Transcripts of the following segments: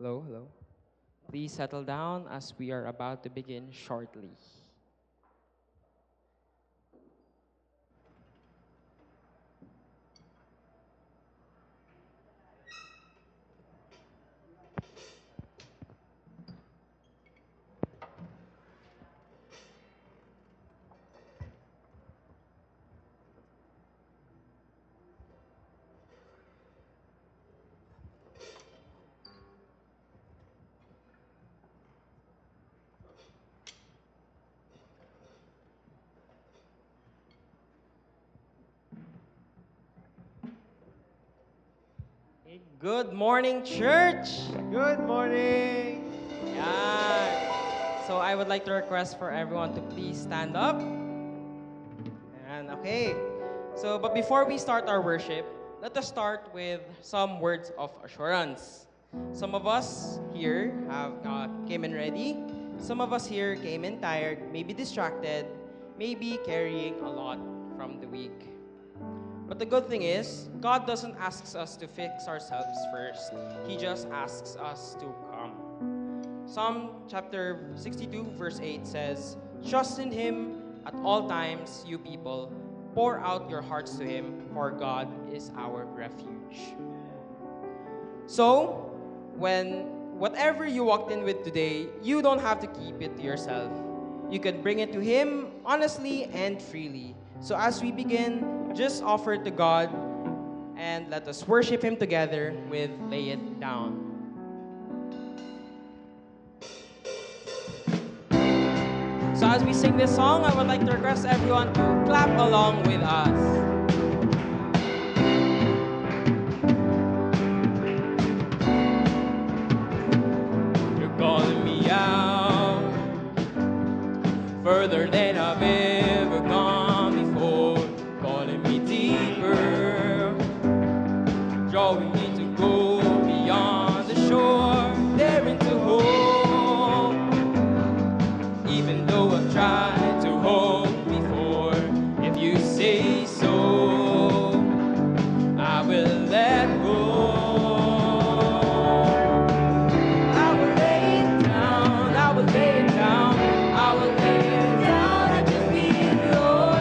Hello, hello. Please settle down as we are about to begin shortly. Hey, good morning, church! Good morning! Yeah. So I would like to request for everyone to please stand up. And okay. But before we start our worship, let us start with some words of assurance. Some of us here have came in ready. Some of us here came in tired, maybe distracted, maybe carrying a lot from the week. But the good thing is, God doesn't ask us to fix ourselves first. He just asks us to come. Psalm chapter 62, verse 8 says, "Trust in Him at all times, you people. Pour out your hearts to Him, for God is our refuge." So, when whatever you walked in with today, you don't have to keep it to yourself. You can bring it to Him honestly and freely. So, as we begin, just offer it to God and let us worship Him together with Lay It Down. So as we sing this song, I would like to request everyone to clap along with us. You're calling me out further than I've ever gone before, calling me deeper, drawing me to go beyond the shore, daring to hold, even though I've tried to hold before. If you say so, I will let go. I will lay it down, I will lay it down, I will lay it down at your feet, Lord.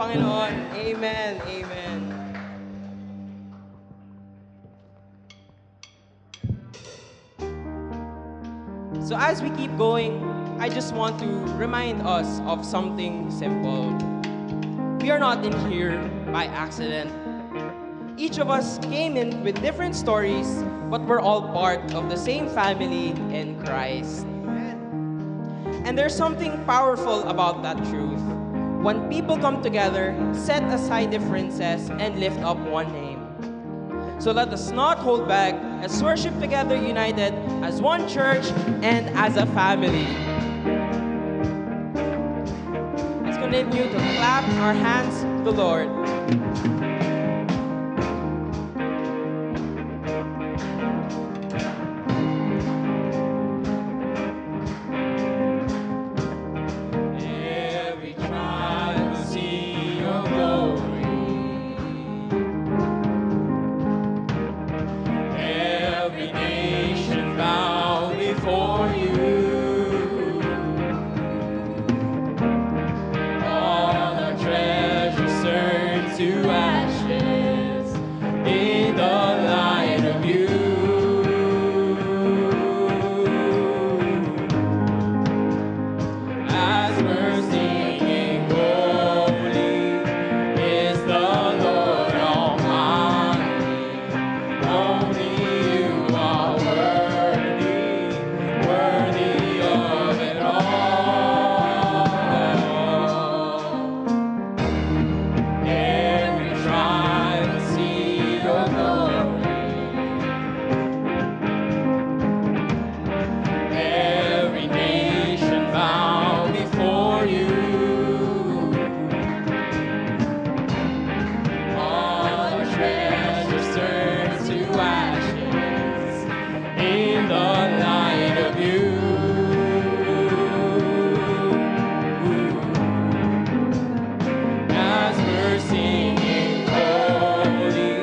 Panginoon. Amen. Amen. So as we keep going, I just want to remind us of something simple. We are not in here by accident. Each of us came in with different stories, but we're all part of the same family in Christ. And there's something powerful about that truth. When people come together, set aside differences, and lift up one name. So let us not hold back. Let's worship together, united as one church and as a family. Let's continue to clap our hands to the Lord. Every tribe will see your glory. Every nation bow before you. All our treasures turn to ashes in the light of you. As we're singing, holy is the Lord Almighty. Only you are worthy, worthy of it all. Every tribe will see your glory. Every nation bow before you. All our treasures turn to ashes in the light of you. As we're singing, holy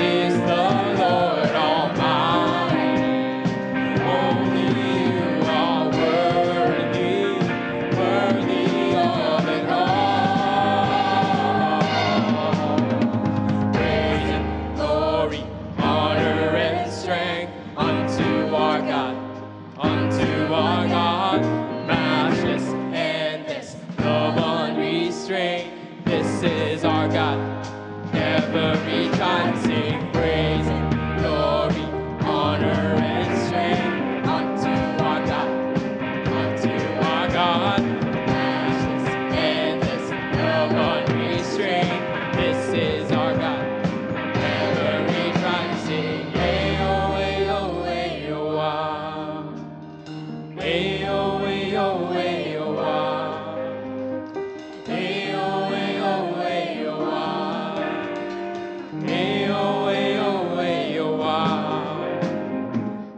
is the Lord Almighty. Only you are worthy, worthy of it all. Praise and glory, honor and strength unto our God, unto our God. Matchless, endless, love unrestrained. This is our God. Every time sing praise and glory, honor and strength unto our God, unto our God. Matchless, endless, love unrestrained. This is our God. Every time sing, Ayo, Ayo, Ayo, ah. Ayo, Ayo, Ayo, ah. Ayo, Ayo, Ayo, ah. Ayo, Ayo, Ayo, ah.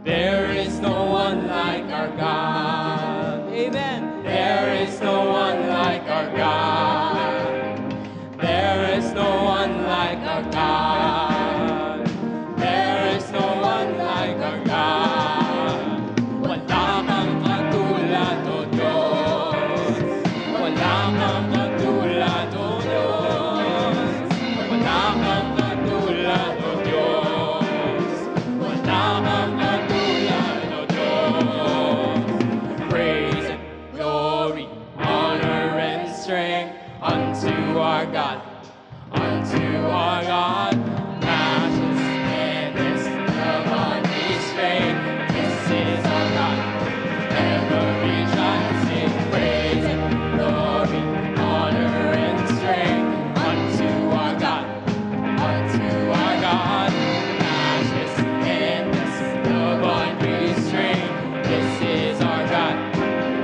There is no one like our God. Amen. There is no one like our God. There is no one like our God. There is no one like our God. Wala kang katulad, O Diyos. Wala kang katulad, O Diyos. Wala kang katulad, O Diyos. Wala kang katulad, O Diyos. Praise and glory, honor and strength unto our God, unto our God. Matchless, endless, love unrestrained. This is our God. Every child sing praise and glory, honor and strength unto our God, unto our God. Matchless, endless, love unrestrained. This is our God.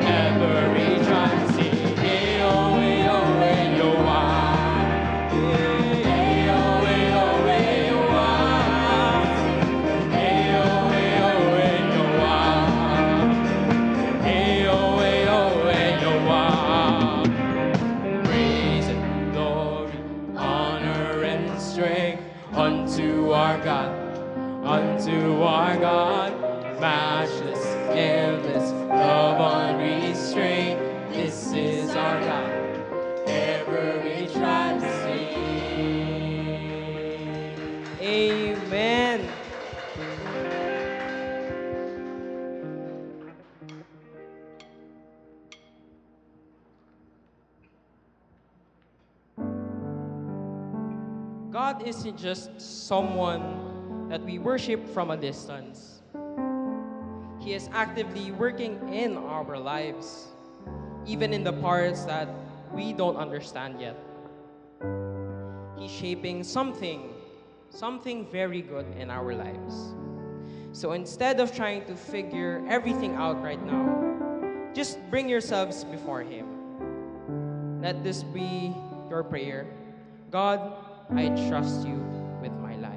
Every child sing, Ayo, Ayo, Ayo, ah. Ayo, Ayo, Ayo, ah. Ayo, Ayo, Ayo, ah. Ayo, Ayo, Ayo, ah. Praise and glory, honor and strength unto our God, unto our God. Matchless, endless, love unrestrained. This is our God. Every tribe God isn't just someone that we worship from a distance. He is actively working in our lives, even in the parts that we don't understand yet. He's shaping something very good in our lives. So instead of trying to figure everything out right now, just bring yourselves before Him. Let this be your prayer. God, I trust you with my life.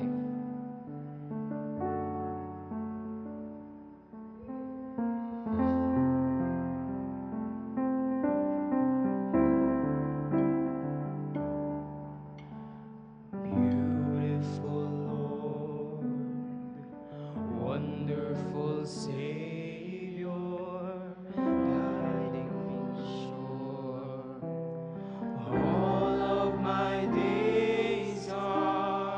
Beautiful Lord, wonderful Savior, guiding me sure. All of my days are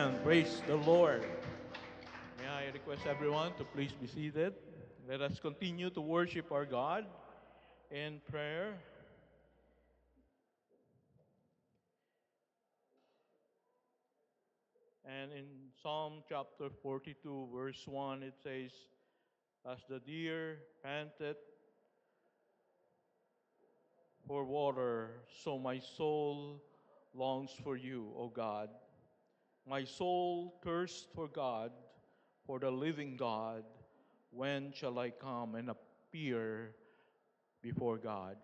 Amen. Praise the Lord. May I request everyone to please be seated. Let us continue to worship our God in prayer. And in Psalm chapter 42, verse 1, it says, "As the deer panteth for water, so my soul longs for you, O God. My soul thirsts for God, for the living God. When shall I come and appear before God?"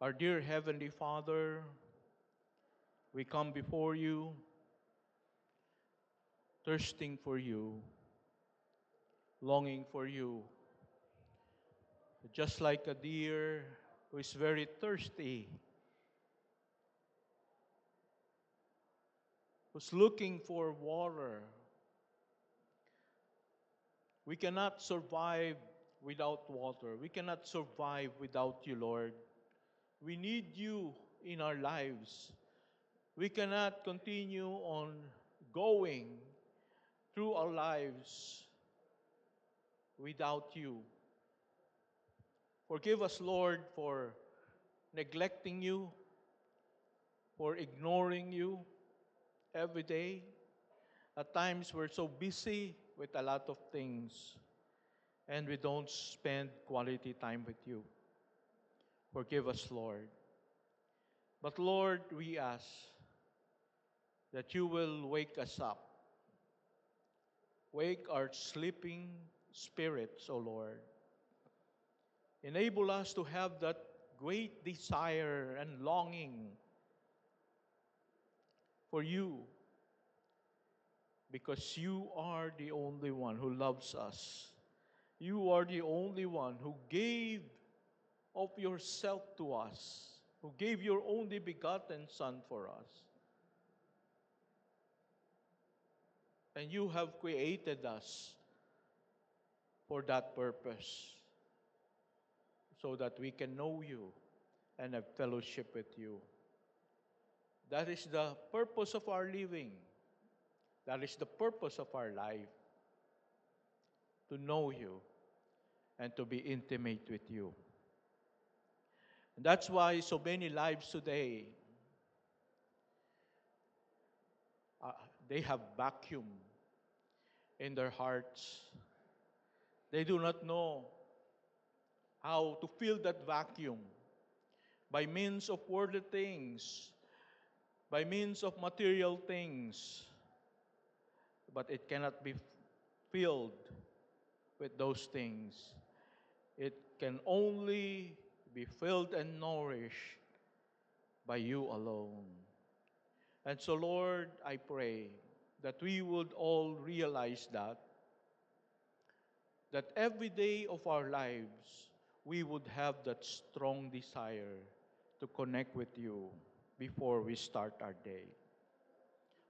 Our dear Heavenly Father, we come before you, thirsting for you, longing for you. Just like a deer who is very thirsty, who's looking for water. We cannot survive without water. We cannot survive without you, Lord. We need you in our lives. We cannot continue on going through our lives without you. Forgive us, Lord, for neglecting you, for ignoring you every day. At times we're so busy with a lot of things and we don't spend quality time with you. Forgive us, Lord. But Lord, we ask that you will wake us up. Wake our sleeping spirits, O Lord. Enable us to have that great desire and longing for you, because you are the only one who loves us. You are the only one who gave of yourself to us, who gave your only begotten Son for us. And you have created us for that purpose, so that we can know you and have fellowship with you. That is the purpose of our living. That is the purpose of our life, to know you and to be intimate with you. And that's why so many lives today, they have vacuum in their hearts. They do not know how to fill that vacuum by means of worldly things, by means of material things. But it cannot be filled with those things. It can only be filled and nourished by you alone. And so, Lord, I pray that we would all realize that every day of our lives, we would have that strong desire to connect with you before we start our day.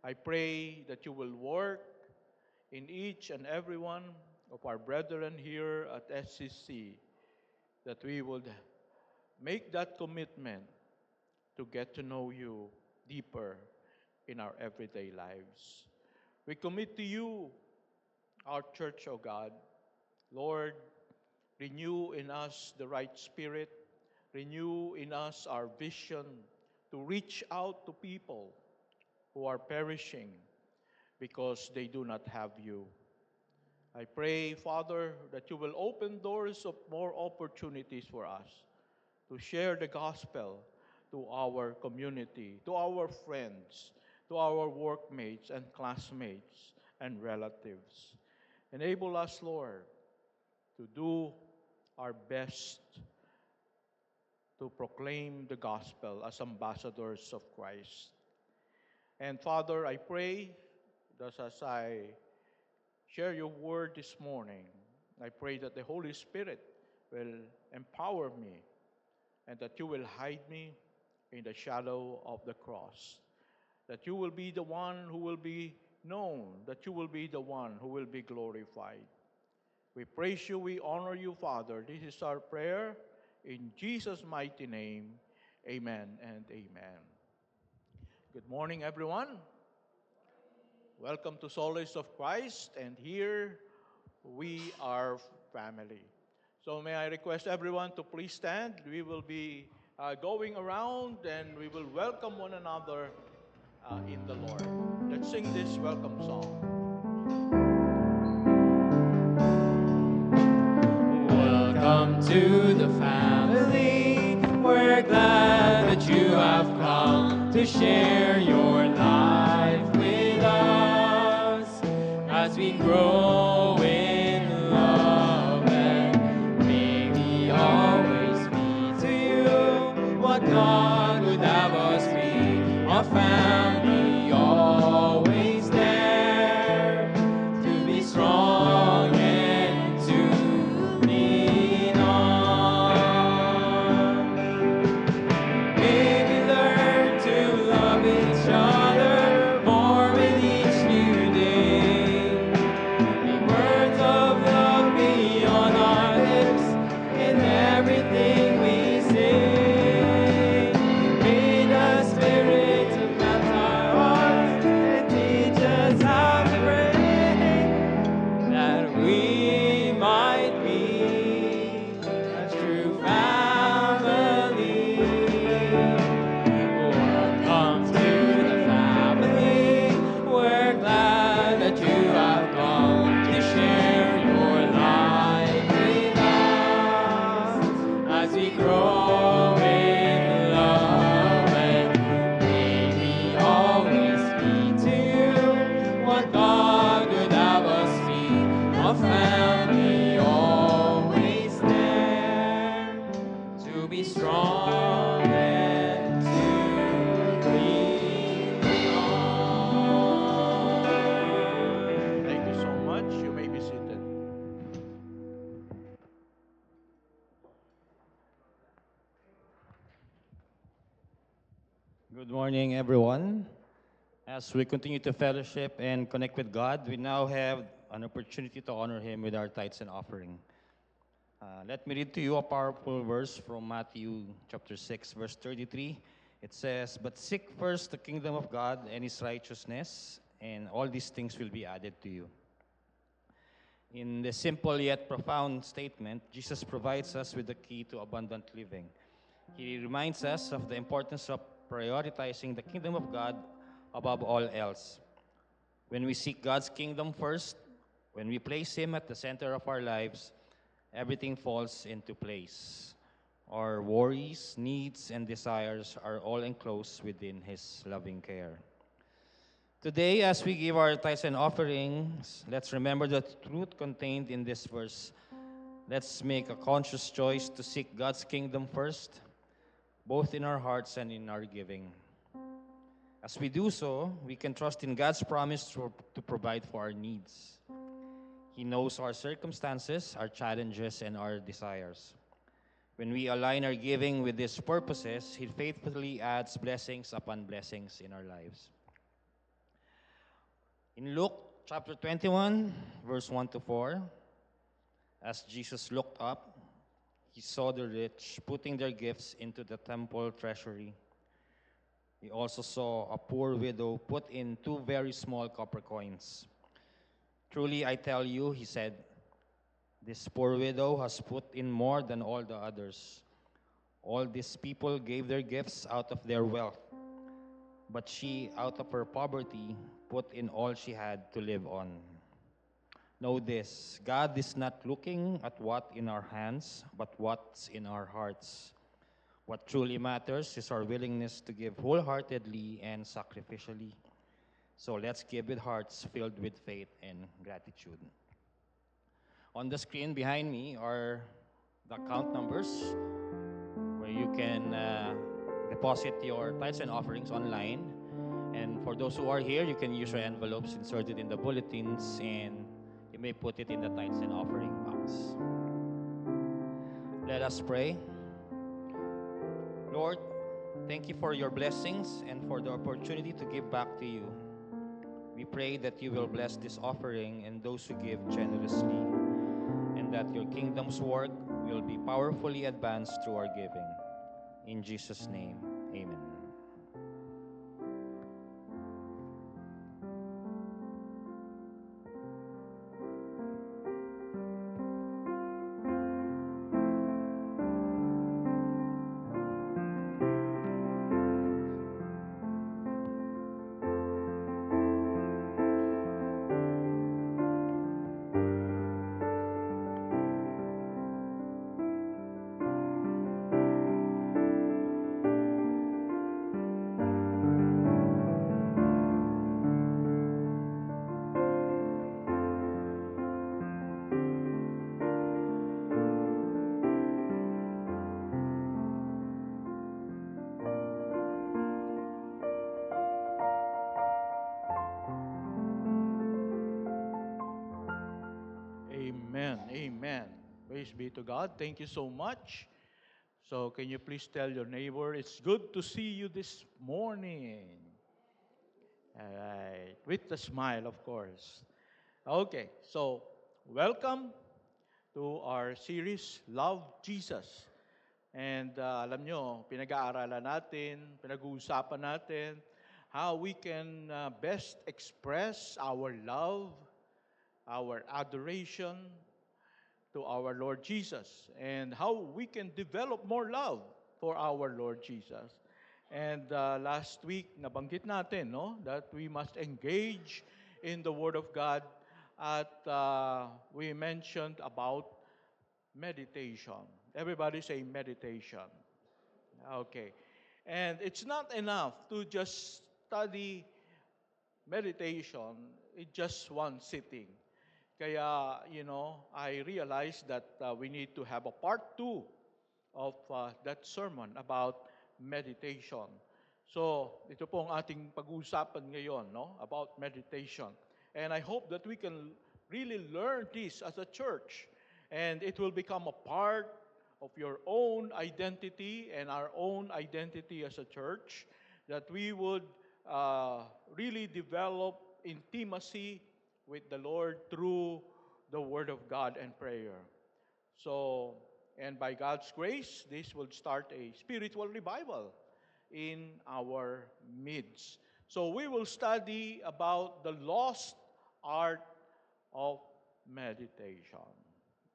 I pray that you will work in each and every one of our brethren here at SCC, that we would make that commitment to get to know you deeper in our everyday lives. We commit to you our church, O God. Lord, renew in us the right spirit, renew in us our vision to reach out to people who are perishing because they do not have you. I pray, Father, that you will open doors of more opportunities for us to share the gospel to our community, to our friends, to our workmates and classmates and relatives. Enable us, Lord, to do our best to proclaim the gospel as ambassadors of Christ. And Father, I pray that as I share your word this morning, I pray that the Holy Spirit will empower me and that you will hide me in the shadow of the cross. That you will be the one who will be known, that you will be the one who will be glorified. We praise you, we honor you, Father. This is our prayer in Jesus' mighty name. Amen and amen. Good morning, everyone. Welcome to Solace of Christ, and here we are family. So may I request everyone to please stand. We will be going around and we will welcome one another in the Lord. Let's sing this welcome song. Welcome to the family. We're glad that you have come to share your life with us as we grow in love, and may we always be to you what God would have us be, a family always there to be strong and to lean on. May we learn to love each other more with each new day. May words of love be on our lips in everything we say. May the Spirit melt our hearts and teach us how to pray, that we might be a true family. Welcome to the family. We're glad that you have come to share your life with us as we grow in love, and may we always be to you what God would have us be, a family always there to be strong and to lean on. Thank you so much. You may be seated. Good morning, everyone. As we continue to fellowship and connect with God, we now have an opportunity to honor Him with our tithes and offering. Let me read to you a powerful verse from Matthew chapter 6, verse 33. It says, "But seek first the kingdom of God and His righteousness, and all these things will be added to you." In this simple yet profound statement, Jesus provides us with the key to abundant living. He reminds us of the importance of prioritizing the kingdom of God above all else. When we seek God's kingdom first, when we place Him at the center of our lives, everything falls into place. Our worries, needs, and desires are all enclosed within His loving care. Today, as we give our tithes and offerings, let's remember the truth contained in this verse. Let's make a conscious choice to seek God's kingdom first, both in our hearts and in our giving. As we do so, we can trust in God's promise to provide for our needs. He knows our circumstances, our challenges, and our desires. When we align our giving with His purposes, He faithfully adds blessings upon blessings in our lives. In Luke chapter 21, verse 1 to 4, as Jesus looked up, He saw the rich putting their gifts into the temple treasury. He also saw a poor widow put in 2 very small copper coins. "Truly I tell you," He said, "this poor widow has put in more than all the others. All these people gave their gifts out of their wealth, but she, out of her poverty, put in all she had to live on." Know this, God is not looking at what in our hands, but what's in our hearts. What truly matters is our willingness to give wholeheartedly and sacrificially. So let's give with hearts filled with faith and gratitude. On the screen behind me are the account numbers where you can deposit your tithes and offerings online. And for those who are here, you can use your envelopes inserted in the bulletins, and you may put it in the tithes and offering box. Let us pray. Lord, thank you for your blessings and for the opportunity to give back to you. We pray that you will bless this offering and those who give generously, and that your kingdom's work will be powerfully advanced through our giving. In Jesus' name, amen. Praise be to God. Thank you so much. So can you please tell your neighbor, it's good to see you this morning. All right. With a smile, of course. Okay. So welcome to our series, Love Jesus. And alam nyo, pinag-aaralan natin, pinag-uusapan natin how we can best express our love, our adoration to our Lord Jesus, and how we can develop more love for our Lord Jesus. And last week, nabanggit natin, no, that we must engage in the Word of God at we mentioned about meditation. Everybody say meditation. Okay. And it's not enough to just study meditation in just one sitting. Kaya, I realized that we need to have a part 2 of that sermon about meditation. So, ito po ang ating pag-uusapan ngayon, no, about meditation. And I hope that we can really learn this as a church. And it will become a part of your own identity and our own identity as a church, that we would really develop intimacy with the Lord through the Word of God and prayer. So, and by God's grace, this will start a spiritual revival in our midst. So we will study about the lost art of meditation.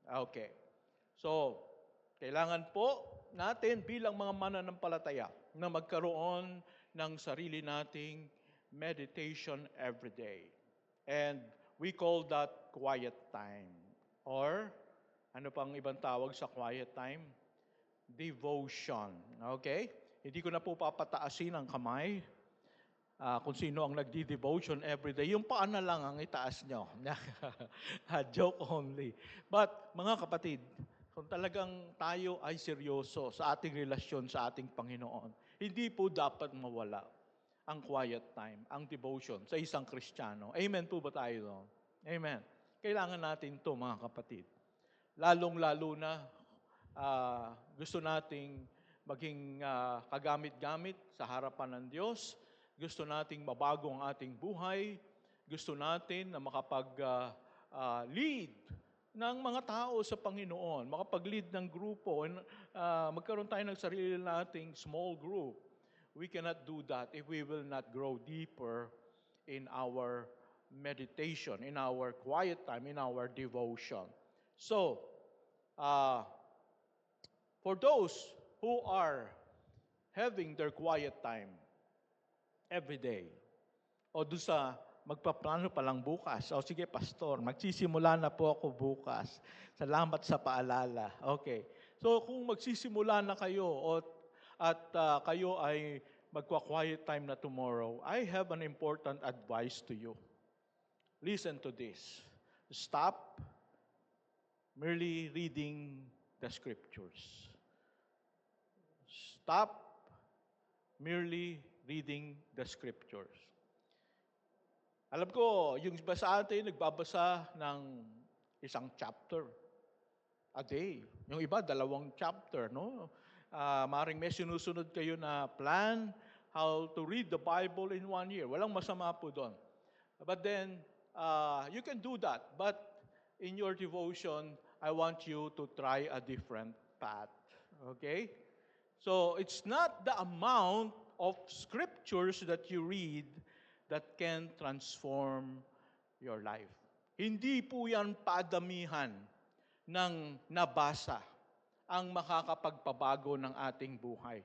Okay. So, kailangan po natin bilang mga mananampalataya na magkaroon ng sarili nating meditation every day. And we call that quiet time. Or, ano pang ibang tawag sa quiet time? Devotion. Okay? Hindi ko na po papataasin ang kamay kung sino ang nagdi-devotion every day. Yung paa na lang ang itaas nyo. Joke only. But, mga kapatid, kung talagang tayo ay seryoso sa ating relasyon sa ating Panginoon, hindi po dapat mawala ang quiet time, ang devotion sa isang Kristiyano. Amen po ba tayo doon? Amen. Kailangan natin to mga kapatid. Lalong-lalo na gusto nating maging kagamit-gamit sa harapan ng Diyos. Gusto nating mabago ang ating buhay. Gusto natin na makapag-lead ng mga tao sa Panginoon, makapag-lead ng grupo, and magkaroon tayo ng sarili nating small group. We cannot do that if we will not grow deeper in our meditation, in our quiet time, in our devotion. So, for those who are having their quiet time every day, o doon sa magpaplano pa lang bukas, o sige pastor, magsisimula na po ako bukas. Salamat sa paalala. Okay. So kung magsisimula na kayo at kayo ay magkwa-quiet time na tomorrow, I have an important advice to you. Listen to this. Stop merely reading the scriptures. Stop merely reading the scriptures. Alam ko, yung iba sa atin, nagbabasa ng isang chapter a day. Yung iba, 2 chapter, no? Maring may sinusunod kayo na plan how to read the Bible in 1 year. Walang masama po doon. But then, you can do that. But in your devotion, I want you to try a different path. Okay? So, it's not the amount of scriptures that you read that can transform your life. Hindi po yan padamihan ng nabasa ang makakapagpabago ng ating buhay.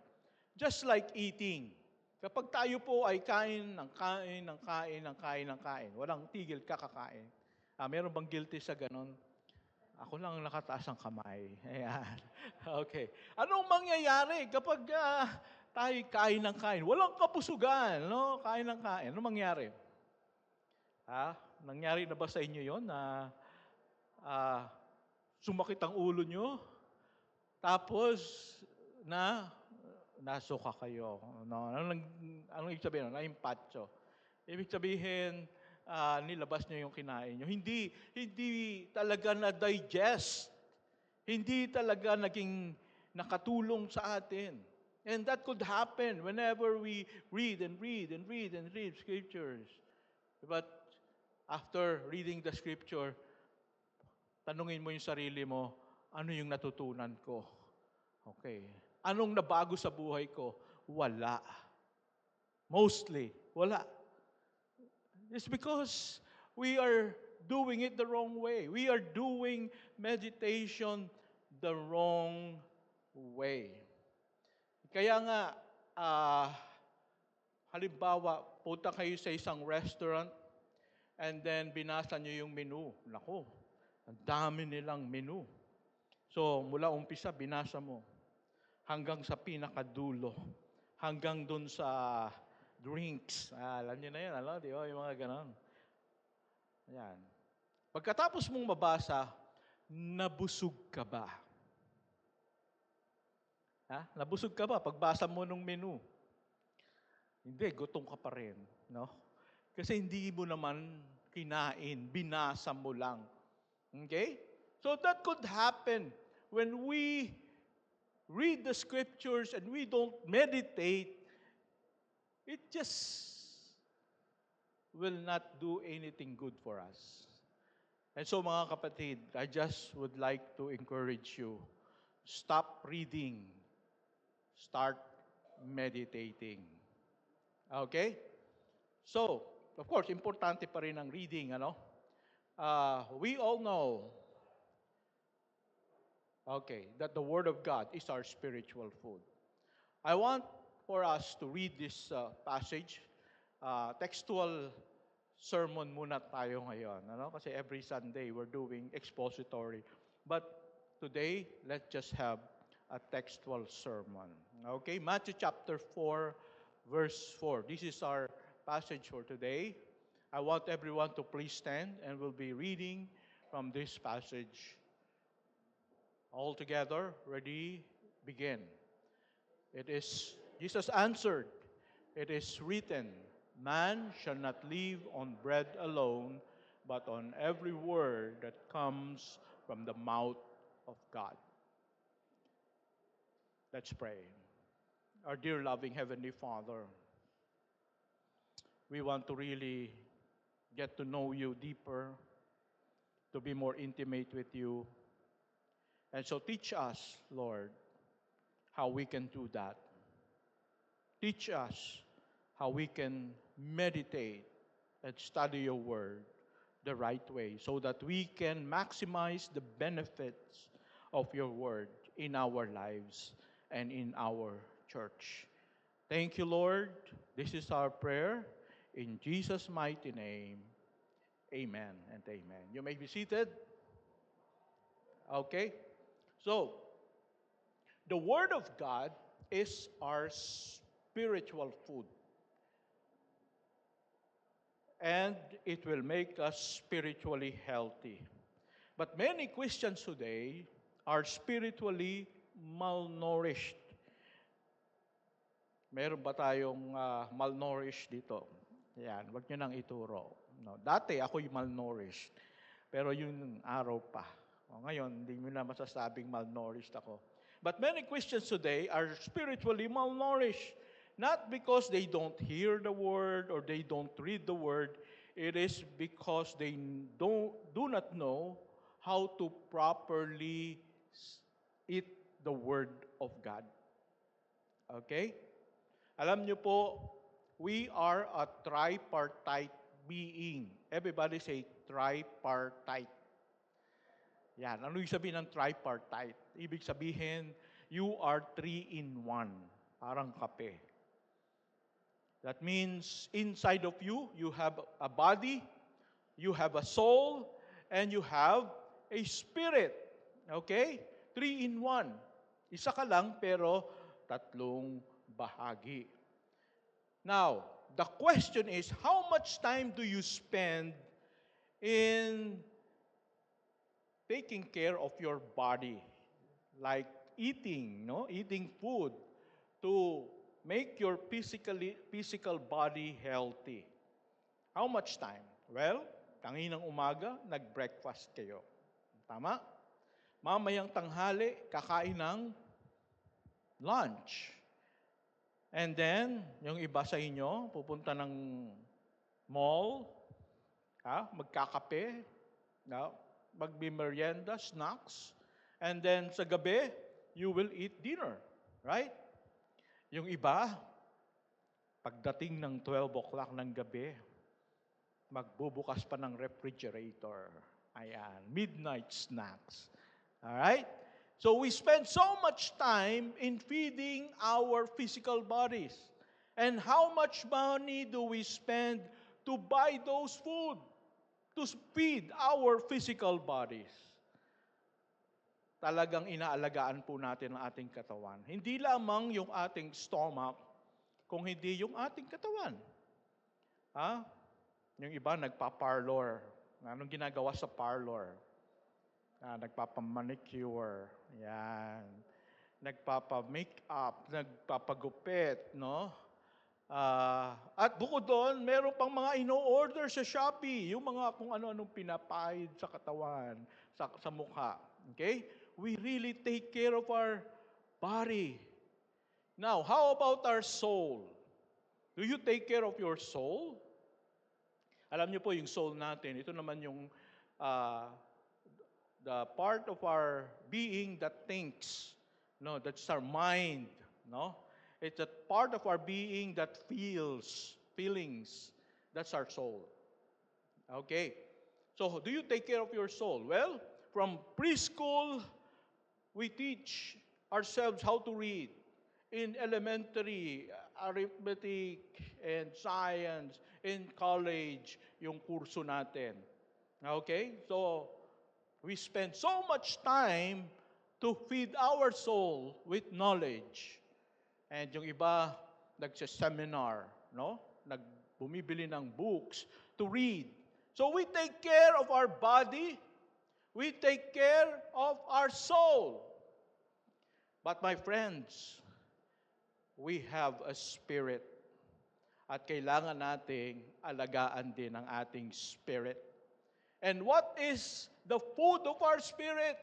Just like eating. Kapag tayo po ay kain, walang tigil kakakain. Meron bang guilty sa ganon? Ako lang nakataas ang kamay. Ayan. Okay. Anong mangyayari kapag tayo kain ng kain? Walang kapusugan, no? Kain ng kain. Anong mangyari? Nangyari na ba sa inyo yon na sumakit ang ulo nyo? Tapos, nasuka kayo. No? Anong ibig sabihin? Naimpatso. Ibig sabihin, nilabas nyo yung kinain nyo. Hindi talaga na-digest Hindi talaga naging nakatulong sa atin. And that could happen whenever we read and read and read and read scriptures. But after reading the scripture, tanungin mo yung sarili mo, ano yung natutunan ko? Okay. Anong nabago sa buhay ko? Wala. Mostly, wala. It's because we are doing it the wrong way. We are doing meditation the wrong way. Kaya nga, halimbawa, punta kayo sa isang restaurant and then binasa nyo yung menu. Naku, ang dami nilang menu. So, mula umpisa, binasa mo. Hanggang sa pinakadulo. Hanggang dun sa drinks. Alam nyo na yun, di ba? Yung mga ganon. Ayan. Pagkatapos mong mabasa, nabusog ka ba? Nabusog ka ba pagbasa mo ng menu? Hindi, gutom ka pa rin. No? Kasi hindi mo naman kinain, binasa mo lang. Okay? So that could happen when we read the scriptures and we don't meditate. It just will not do anything good for us. And so mga kapatid, I just would like to encourage you, stop reading, start meditating. Okay? So, of course, importante pa rin ang reading, ano? We all know, that the Word of God is our spiritual food. I want for us to read this passage. Textual sermon muna tayo ngayon, ano? Kasi every Sunday we're doing expository. But today, let's just have a textual sermon. Okay, Matthew chapter 4, verse 4. This is our passage for today. I want everyone to please stand and we'll be reading from this passage. All together, ready, begin. It is, Jesus answered, it is written, man shall not live on bread alone, but on every word that comes from the mouth of God. Let's pray. Our dear loving Heavenly Father, we want to really get to know you deeper, to be more intimate with you. And so teach us, Lord, how we can do that. Teach us how we can meditate and study your word the right way so that we can maximize the benefits of your word in our lives and in our church. Thank you, Lord. This is our prayer. In Jesus' mighty name, amen and amen. You may be seated. Okay. So, the Word of God is our spiritual food. And it will make us spiritually healthy. But many Christians today are spiritually malnourished. Meron ba tayong malnourished dito? Yan, wag nyo nang ituro. No, dati ako'y malnourished. Pero yung araw pa. Ngayon, hindi mo na masasabing malnourished ako. But many Christians today are spiritually malnourished. Not because they don't hear the Word or they don't read the Word. It is because they do not know how to properly eat the Word of God. Okay? Alam niyo po, we are a tripartite being. Everybody say tripartite. Yan. Ano yung sabihin ng tripartite? Ibig sabihin, you are 3 in 1. Parang kape. That means inside of you, you have a body, you have a soul, and you have a spirit. Okay? 3 in 1. Isa ka lang, pero 3 bahagi. Now, the question is, how much time do you spend in taking care of your body, like eating, eating food to make your physical body healthy? How much time? Well, kanginang umaga, nag-breakfast kayo. Tama? Mamayang tanghali, kakain ng lunch. And then, yung iba sa inyo, pupunta ng mall, magkakape, magbi-merienda, snacks, and then sa gabi, you will eat dinner, right? Yung iba, pagdating ng 12 o'clock ng gabi, magbubukas pa ng refrigerator. Ayan, midnight snacks. All right? So we spend so much time in feeding our physical bodies. And how much money do we spend to buy those food, to feed our physical bodies? Talagang inaalagaan po natin ang ating katawan. Hindi lamang yung ating stomach, kung hindi yung ating katawan. Yung iba nagpa-parlor. Anong ginagawa sa parlor? Nagpapamanicure. Yan. Nagpapa-makeup, nagpapagupit, no? At bukod doon, meron pang mga ino-order sa Shopee, yung mga kung ano-anong pinapahid sa katawan, sa mukha. Okay? We really take care of our body. Now, how about our soul? Do you take care of your soul? Alam niyo po yung soul natin, ito naman yung the part of our being that thinks, no, that's our mind, no? It's a part of our being that feelings. That's our soul. Okay. So, do you take care of your soul? Well, from preschool, we teach ourselves how to read. In elementary, arithmetic and science. In college, yung kurso natin. Okay? So, we spend so much time to feed our soul with knowledge. And yung iba, nagsa-seminar, no? Bumibili ng books to read. So we take care of our body, we take care of our soul. But my friends, we have a spirit. At kailangan nating alagaan din ang ating spirit. And what is the food of our spirit?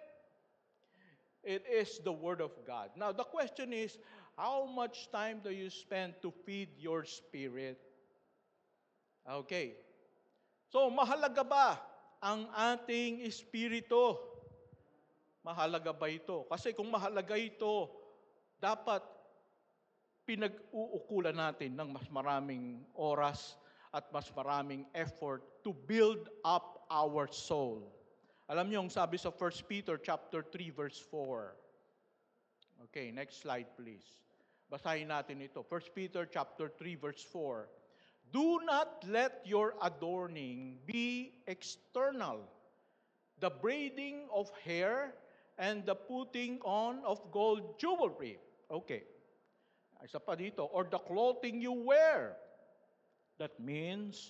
It is the Word of God. Now, the question is, how much time do you spend to feed your spirit? Okay. So, mahalaga ba ang ating espiritu? Mahalaga ba ito? Kasi kung mahalaga ito, dapat pinag-uukulan natin ng mas maraming oras at mas maraming effort to build up our soul. Alam niyo, ang sabi sa 1 Peter chapter 3 verse 4. Okay, next slide please. Basahin natin ito. 1 Peter chapter 3 verse 4. Do not let your adorning be external, the braiding of hair and the putting on of gold jewelry. Okay. Isa pa dito, or the clothing you wear. That means,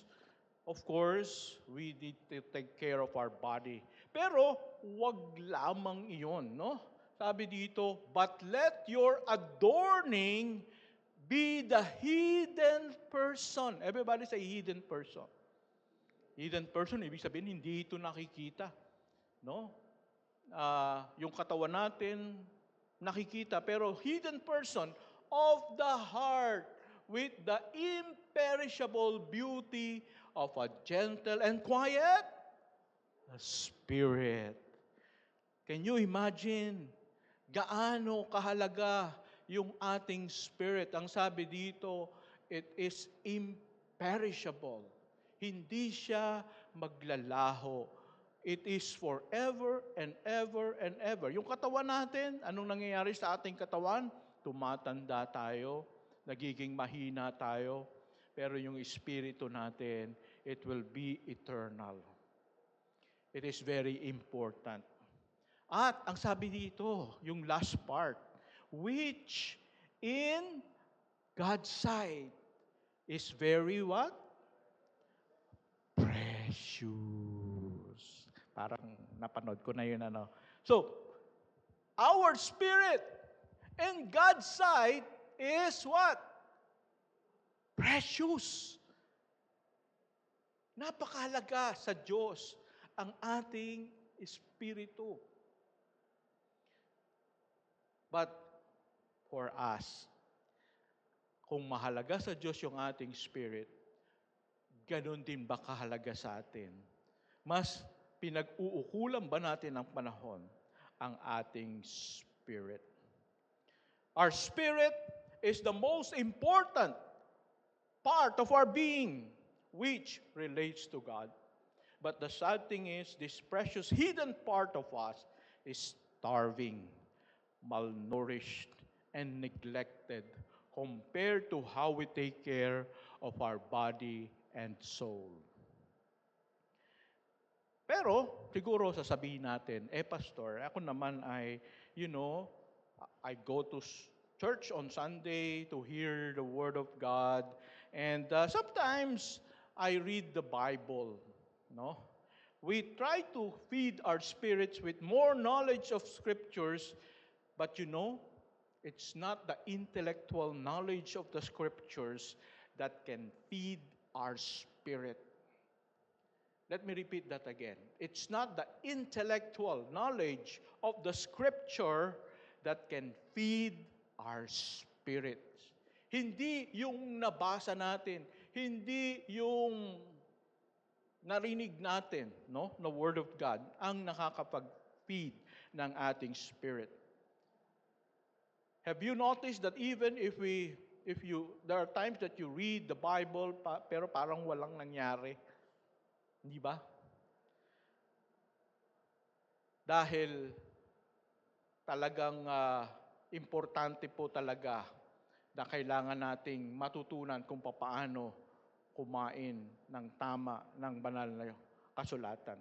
of course, we need to take care of our body. Pero, wag lamang iyon, no? Sabi dito, but let your adorning be the hidden person. Everybody say hidden person. Hidden person, ibig sabihin, hindi ito nakikita. No? Yung katawan natin, nakikita. Pero hidden person of the heart with the imperishable beauty of a gentle and quiet spirit. Can you imagine gaano kahalaga yung ating spirit? Ang sabi dito, it is imperishable. Hindi siya maglalaho. It is forever and ever and ever. Yung katawan natin, anong nangyayari sa ating katawan? Tumatanda tayo, nagiging mahina tayo, pero yung espiritu natin, it will be eternal. It is very important. At ang sabi dito, yung last part, which in God's sight is very what? Precious. Parang napanood ko na yun, ano. So, our spirit in God's sight is what? Precious. Napakahalaga sa Diyos ang ating espiritu. But for us, kung mahalaga sa Diyos yung ating spirit, ganun din ba kahalaga sa atin? Mas pinag-uukulan ba natin ng panahon ang ating spirit? Our spirit is the most important part of our being, which relates to God. But the sad thing is, this precious hidden part of us is starving, malnourished, and neglected compared to how we take care of our body and soul. Pero, siguro sasabihin natin, pastor, ako naman ay, I go to church on Sunday to hear the Word of God, and sometimes I read the Bible, no? We try to feed our spirits with more knowledge of Scriptures, but it's not the intellectual knowledge of the Scriptures that can feed our spirit. Let me repeat that again. It's not the intellectual knowledge of the Scripture that can feed our spirit. Hindi yung nabasa natin, hindi yung narinig natin, na Word of God, ang nakakapag-feed ng ating spirit. Have you noticed that even there are times that you read the Bible, pero parang walang nangyari? Hindi ba? Dahil talagang importante po talaga na kailangan nating matutunan kung paano kumain ng tama ng banal na kasulatan.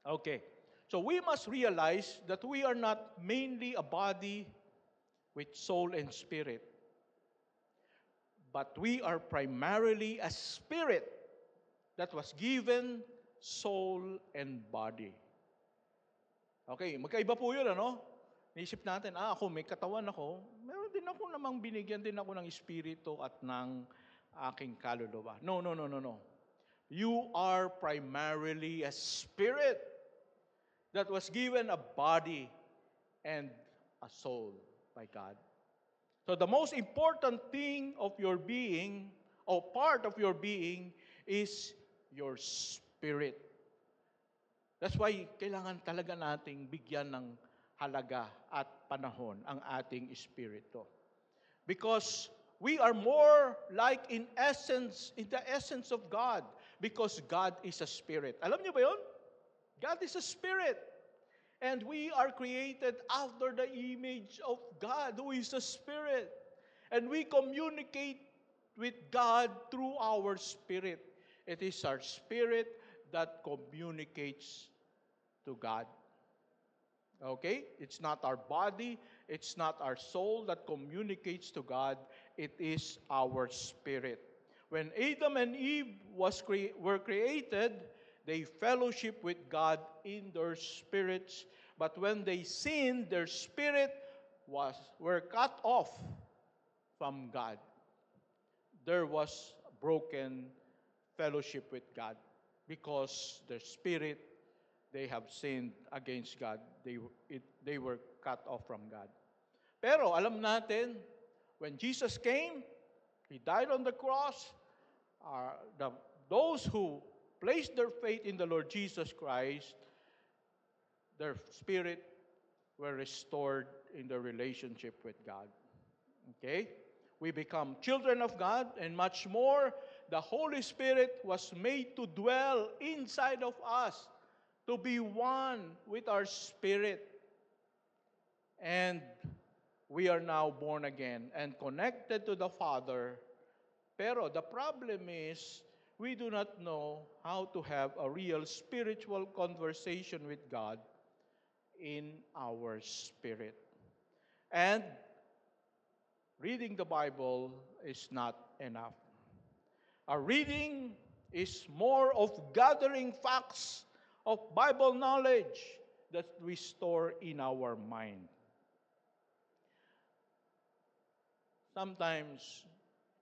Okay. So we must realize that we are not mainly a body with soul and spirit, but we are primarily a spirit that was given soul and body. Okay, magkaiba po yun, ano? Naisip natin, ako may katawan ako, meron din ako namang binigyan din ako ng espiritu at ng aking kaluluwa. No. You are primarily a spirit that was given a body and a soul by God. So the most important thing of your being, or part of your being, is your spirit. That's why kailangan talaga nating bigyan ng halaga at panahon ang ating espiritu. Because we are more like in the essence of God, because God is a spirit. Alam niyo ba yun? God is a spirit. And we are created after the image of God, who is a spirit. And we communicate with God through our spirit. It is our spirit that communicates to God. Okay? It's not our body, it's not our soul that communicates to God, it is our spirit. When Adam and Eve were created, they fellowship with God in their spirits, but when they sinned, their spirit were cut off from God. There was broken fellowship with God because their spirit, they have sinned against God. They were cut off from God. Pero alam natin, when Jesus came, He died on the cross. Those who placed their faith in the Lord Jesus Christ, their spirit were restored in their relationship with God. Okay? We become children of God, and much more, the Holy Spirit was made to dwell inside of us, to be one with our spirit. And we are now born again and connected to the Father. Pero the problem is, we do not know how to have a real spiritual conversation with God in our spirit. And reading the Bible is not enough. Our reading is more of gathering facts of Bible knowledge that we store in our mind. Sometimes,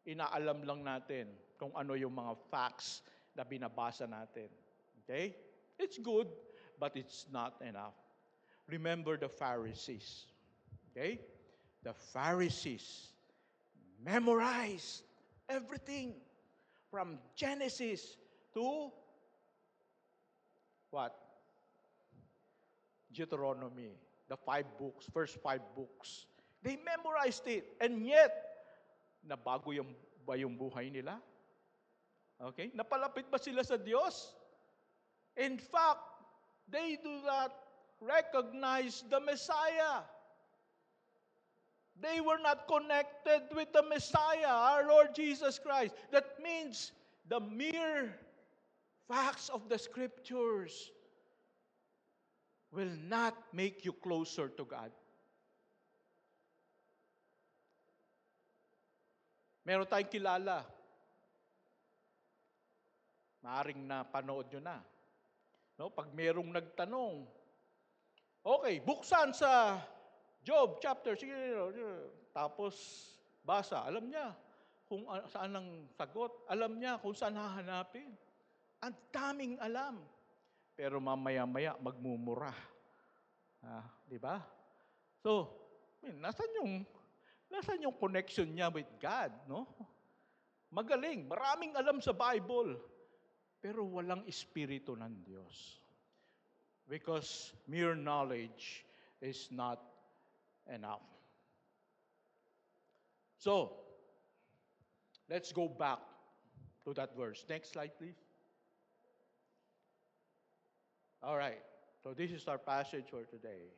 inaalam lang natin kung ano yung mga facts na binabasa natin. Okay? It's good, but it's not enough. Remember the Pharisees. Okay? The Pharisees memorized everything from Genesis to what? Deuteronomy, the 5 books, first 5 books. They memorized it, and yet, nabago ba yung buhay nila? Okay? Napalapit ba sila sa Diyos? In fact, they do not recognize the Messiah. They were not connected with the Messiah, our Lord Jesus Christ. That means the mere facts of the Scriptures will not make you closer to God. Meron tayong kilala. Maaring napanood nyo na. No? Pag merong nagtanong, okay, buksan sa Job chapter, sige, tapos basa, alam niya kung saan ang sagot, alam niya kung saan hahanapin. Ang daming alam. Pero mamaya-maya magmumura. Di ba? So, nasan yung connection niya with God, no? Magaling, maraming alam sa Bible, pero walang espiritu ng Diyos. Because mere knowledge is not enough. So, let's go back to that verse. Next slide, please. All right. So this is our passage for today.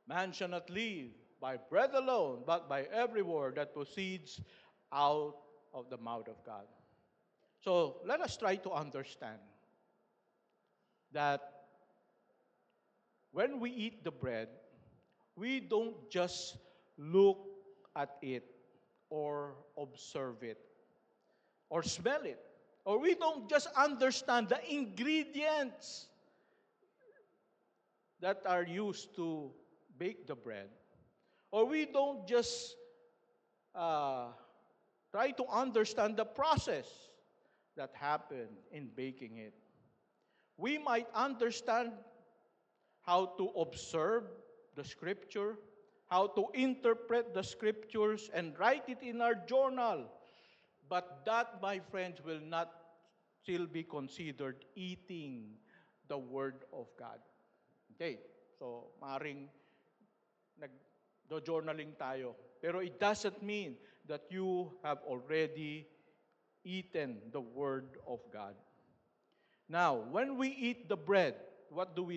Man shall not live by bread alone, but by every word that proceeds out of the mouth of God. So let us try to understand that when we eat the bread, we don't just look at it or observe it or smell it, or we don't just understand the ingredients that are used to bake the bread, or we don't just try to understand the process that happened in baking it. We might understand how to observe the Scripture, how to interpret the Scriptures, and write it in our journal. But that, my friends, will not still be considered eating the Word of God. Okay, so maaaring nag-journaling tayo. Pero it doesn't mean that you have already eaten the Word of God. Now, when we eat the bread, what do?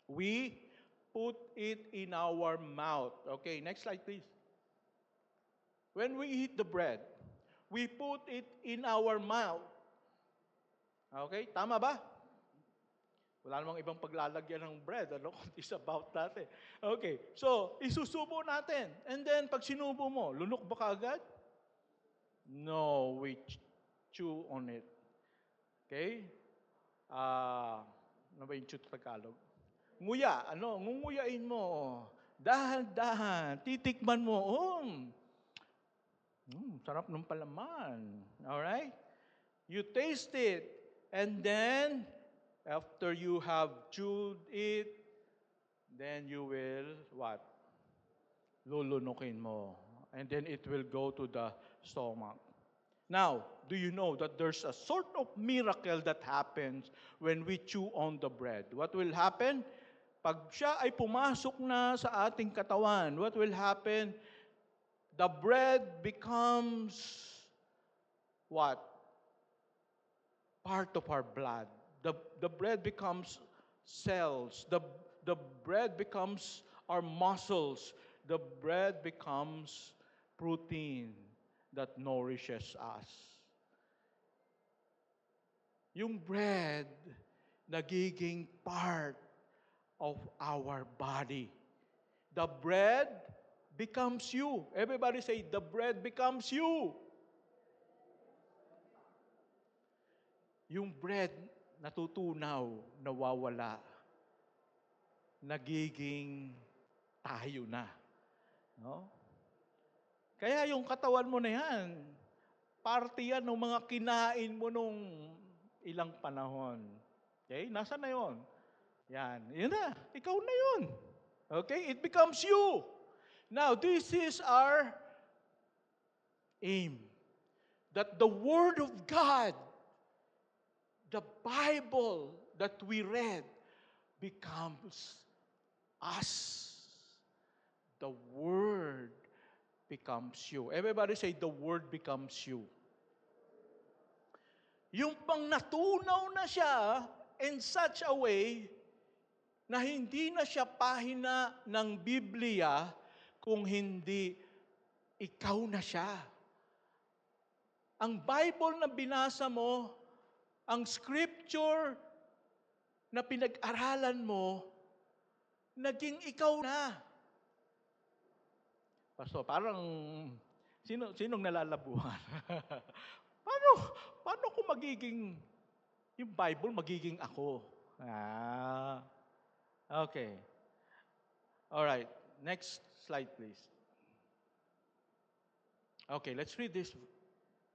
We put it in our mouth. Okay, next slide, please. When we eat the bread, we put it in our mouth. Okay, tama ba? Wala namang ibang paglalagyan ng bread. It's about that eh. Okay, so isusubo natin. And then, pag sinubo mo, lunok ba kaagad? No, we chew on it. Okay? Ano ba yung chew sa Tagalog? Nguya, ngunguyain mo. Dahan-dahan, titikman mo. Sarap ng palaman. Alright? You taste it. And then, after you have chewed it, then you will, what? Lulunukin mo. And then it will go to the stomach. Now, do you know that there's a sort of miracle that happens when we chew on the bread? What will happen? Pag siya ay pumasok na sa ating katawan, what will happen? The bread becomes what? Part of our blood. The bread becomes cells. The bread becomes our muscles. The bread becomes protein that nourishes us. Yung bread, nagiging part of our body. The bread becomes you. Everybody say, the bread becomes you. Yung bread, natutunaw, nawawala. Nagiging tayo na. No? Kaya yung katawan mo na yan, parte yan ng mga kinain mo nung ilang panahon. Okay? Nasaan na yun? Yan. Yun na. Ikaw na yun. Okay? It becomes you. Now, this is our aim. That the Word of God, the Bible that we read, becomes us. The Word becomes you. Everybody say, the Word becomes you. Yung pang natunaw na siya in such a way na hindi na siya pahina ng Biblia kung hindi ikaw na siya. Ang Bible na binasa mo, ang scripture na pinag-aralan mo, naging ikaw na. Pastor, parang sinong nalalabuhan? paano ko magiging, yung Bible magiging ako? Okay. All right. Next slide, please. Okay, let's read this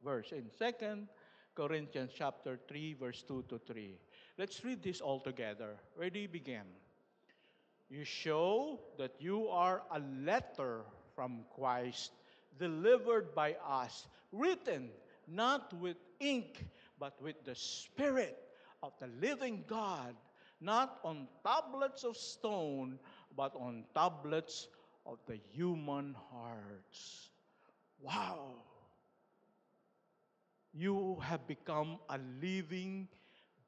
verse in 2 Corinthians chapter 3, verse 2 to 3. Let's read this all together. Ready, begin. You show that you are a letter from Christ, delivered by us, written not with ink, but with the Spirit of the living God, not on tablets of stone, but on tablets of the human hearts. Wow! You have become a living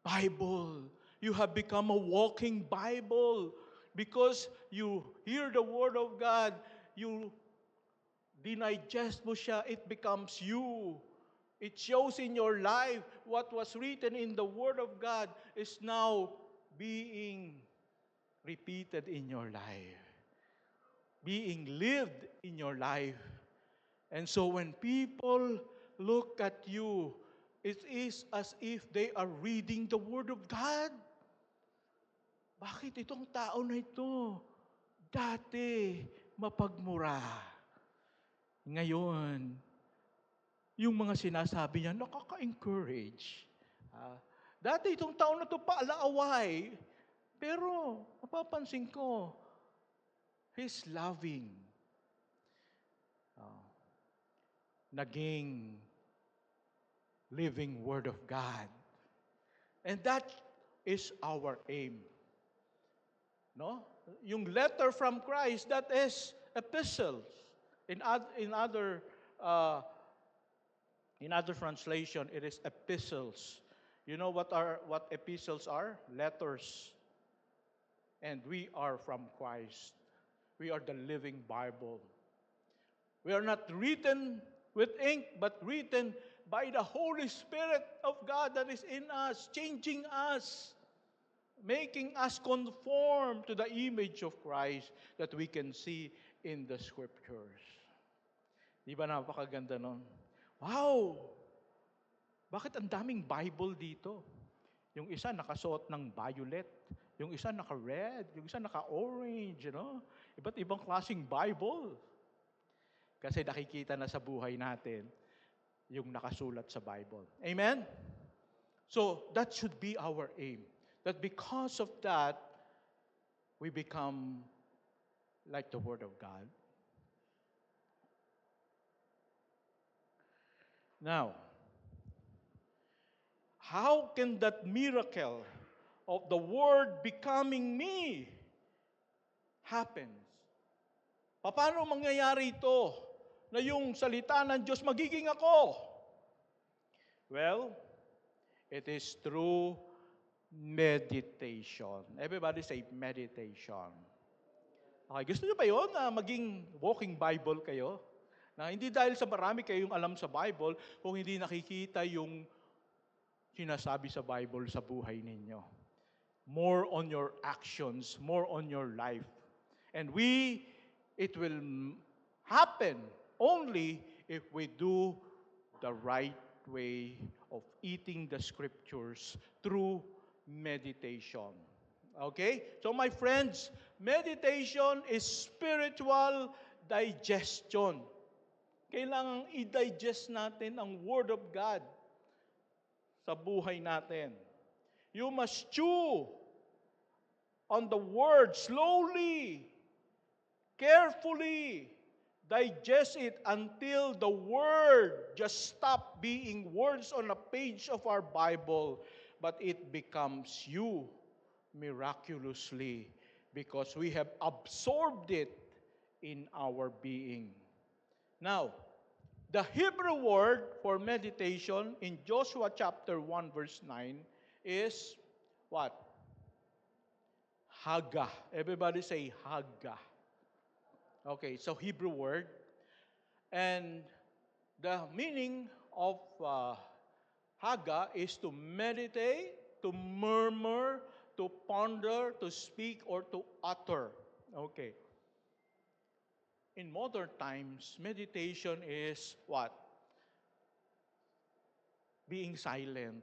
Bible. You have become a walking Bible because you hear the Word of God, you dinigest mo siya, it becomes you. It shows in your life what was written in the Word of God is now being repeated in your life, being lived in your life. And so when people look at you, it is as if they are reading the Word of God. Bakit itong tao na ito dati mapagmura? Ngayon, yung mga sinasabi niya, nakaka-encourage. Dati itong tao na ito paalaaway, pero mapapansin ko, he's loving. Naging living Word of God. And that is our aim. No? Yung letter from Christ, that is epistles. In other translation, it is epistles. You know what epistles are? Letters. And we are from Christ. We are the living Bible. We are not written with ink, but written by the Holy Spirit of God that is in us, changing us, making us conform to the image of Christ that we can see in the Scriptures. Di ba napakaganda nun? Wow! Bakit ang daming Bible dito? Yung isa nakasuot ng violet, yung isa naka-red, yung isa naka-orange, Iba't ibang klaseng Bible. Kasi nakikita na sa buhay natin yung nakasulat sa Bible. Amen? So, that should be our aim. That because of that, we become like the Word of God. Now, how can that miracle of the Word becoming me happen? Paano mangyayari ito na yung salita ng Diyos magiging ako? Well, it is through meditation. Everybody say meditation. Okay, gusto niyo ba yun na maging walking Bible kayo? Na hindi dahil sa marami kayong alam sa Bible, kung hindi nakikita yung sinasabi sa Bible sa buhay ninyo. More on your actions, more on your life. And it will happen only if we do the right way of eating the Scriptures through meditation. Okay? So my friends, meditation is spiritual digestion. Kailangang i-digest natin ang Word of God sa buhay natin. You must chew on the Word slowly carefully digest it until the Word just stop being words on a page of our Bible, but it becomes you miraculously because we have absorbed it in our being. Now, the Hebrew word for meditation in Joshua chapter 1 verse 9 is what? Haggah. Everybody say Haggah. Okay, so Hebrew word. And the meaning of Haggah is to meditate, to murmur, to ponder, to speak, or to utter. Okay. In modern times, meditation is what? Being silent.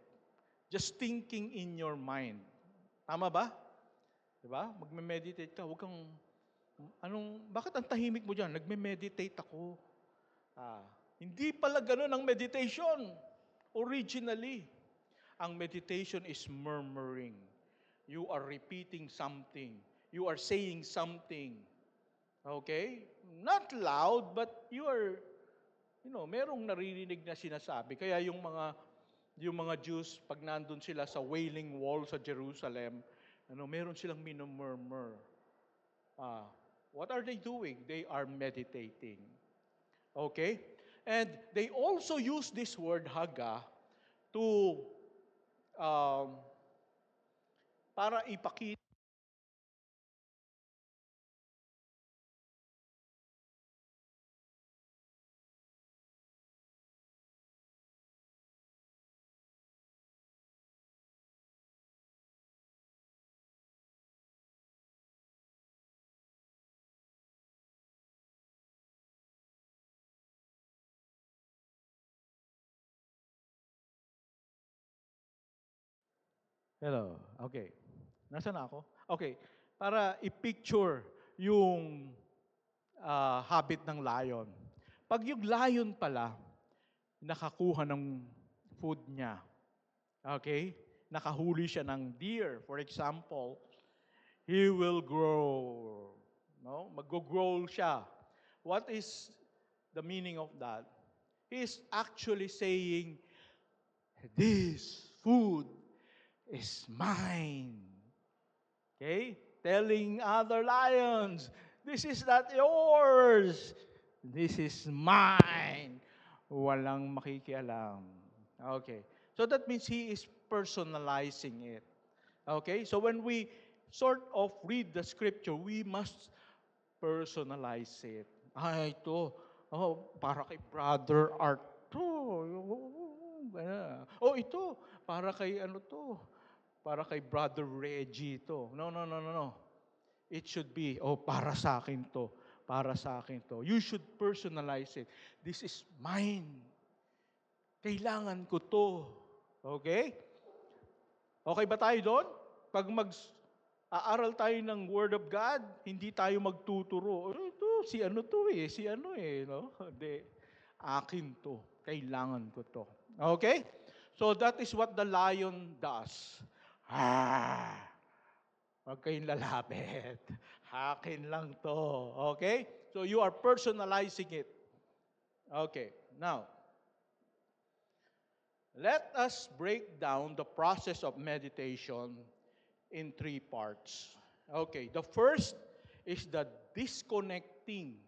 Just thinking in your mind. Tama ba? Diba? Magme-meditate ka, huwag kang, bakit ang tahimik mo dyan? Nagme-meditate ako. Hindi pala ganun ang meditation. Originally, ang meditation is murmuring. You are repeating something. You are saying something. Okay? Not loud, but you are, merong naririnig na sinasabi. Kaya yung mga Jews, pag nandun sila sa Wailing Wall sa Jerusalem, meron silang minumurmur. What are they doing? They are meditating. Okay? And they also use this word Haggah to para ipakita. Hello. Okay. Nasaan na ako? Okay. Para i-picture yung habit ng lion. Pag yung lion pala, nakakuha ng food niya. Okay? Nakahuli siya ng deer, for example, he will grow. No? Mag-grow siya. What is the meaning of that? He is actually saying, this food is mine. Okay? Telling other lions, this is not yours. This is mine. Walang makikialam. Okay. So that means he is personalizing it. Okay? So when we sort of read the scripture, we must personalize it. Ito. Para kay Brother Art to. Ito. Para kay to. Para kay Brother Reggie to. No. It should be, para sa akin to. Para sa akin to. You should personalize it. This is mine. Kailangan ko to. Okay? Okay ba tayo doon? Pag aaral tayo ng Word of God, hindi tayo magtuturo. Ito, si ano to eh. Si ano eh. No? Hindi. Akin to. Kailangan ko to. Okay? So that is what the lion does. Huwag kayong lalapit. Akin lang to. Okay? So you are personalizing it. Okay. Now, let us break down the process of meditation in 3 parts. Okay. The first is the disconnecting.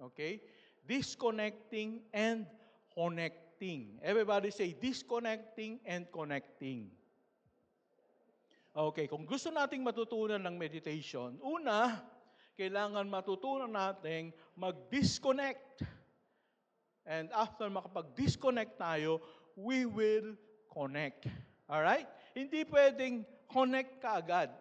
Okay? Disconnecting and connecting. Everybody say disconnecting and connecting. Okay, kung gusto nating matutunan ng meditation, una, kailangan matutunan nating mag-disconnect. And after makapag-disconnect tayo, we will connect. Alright? Hindi pwedeng connect ka agad.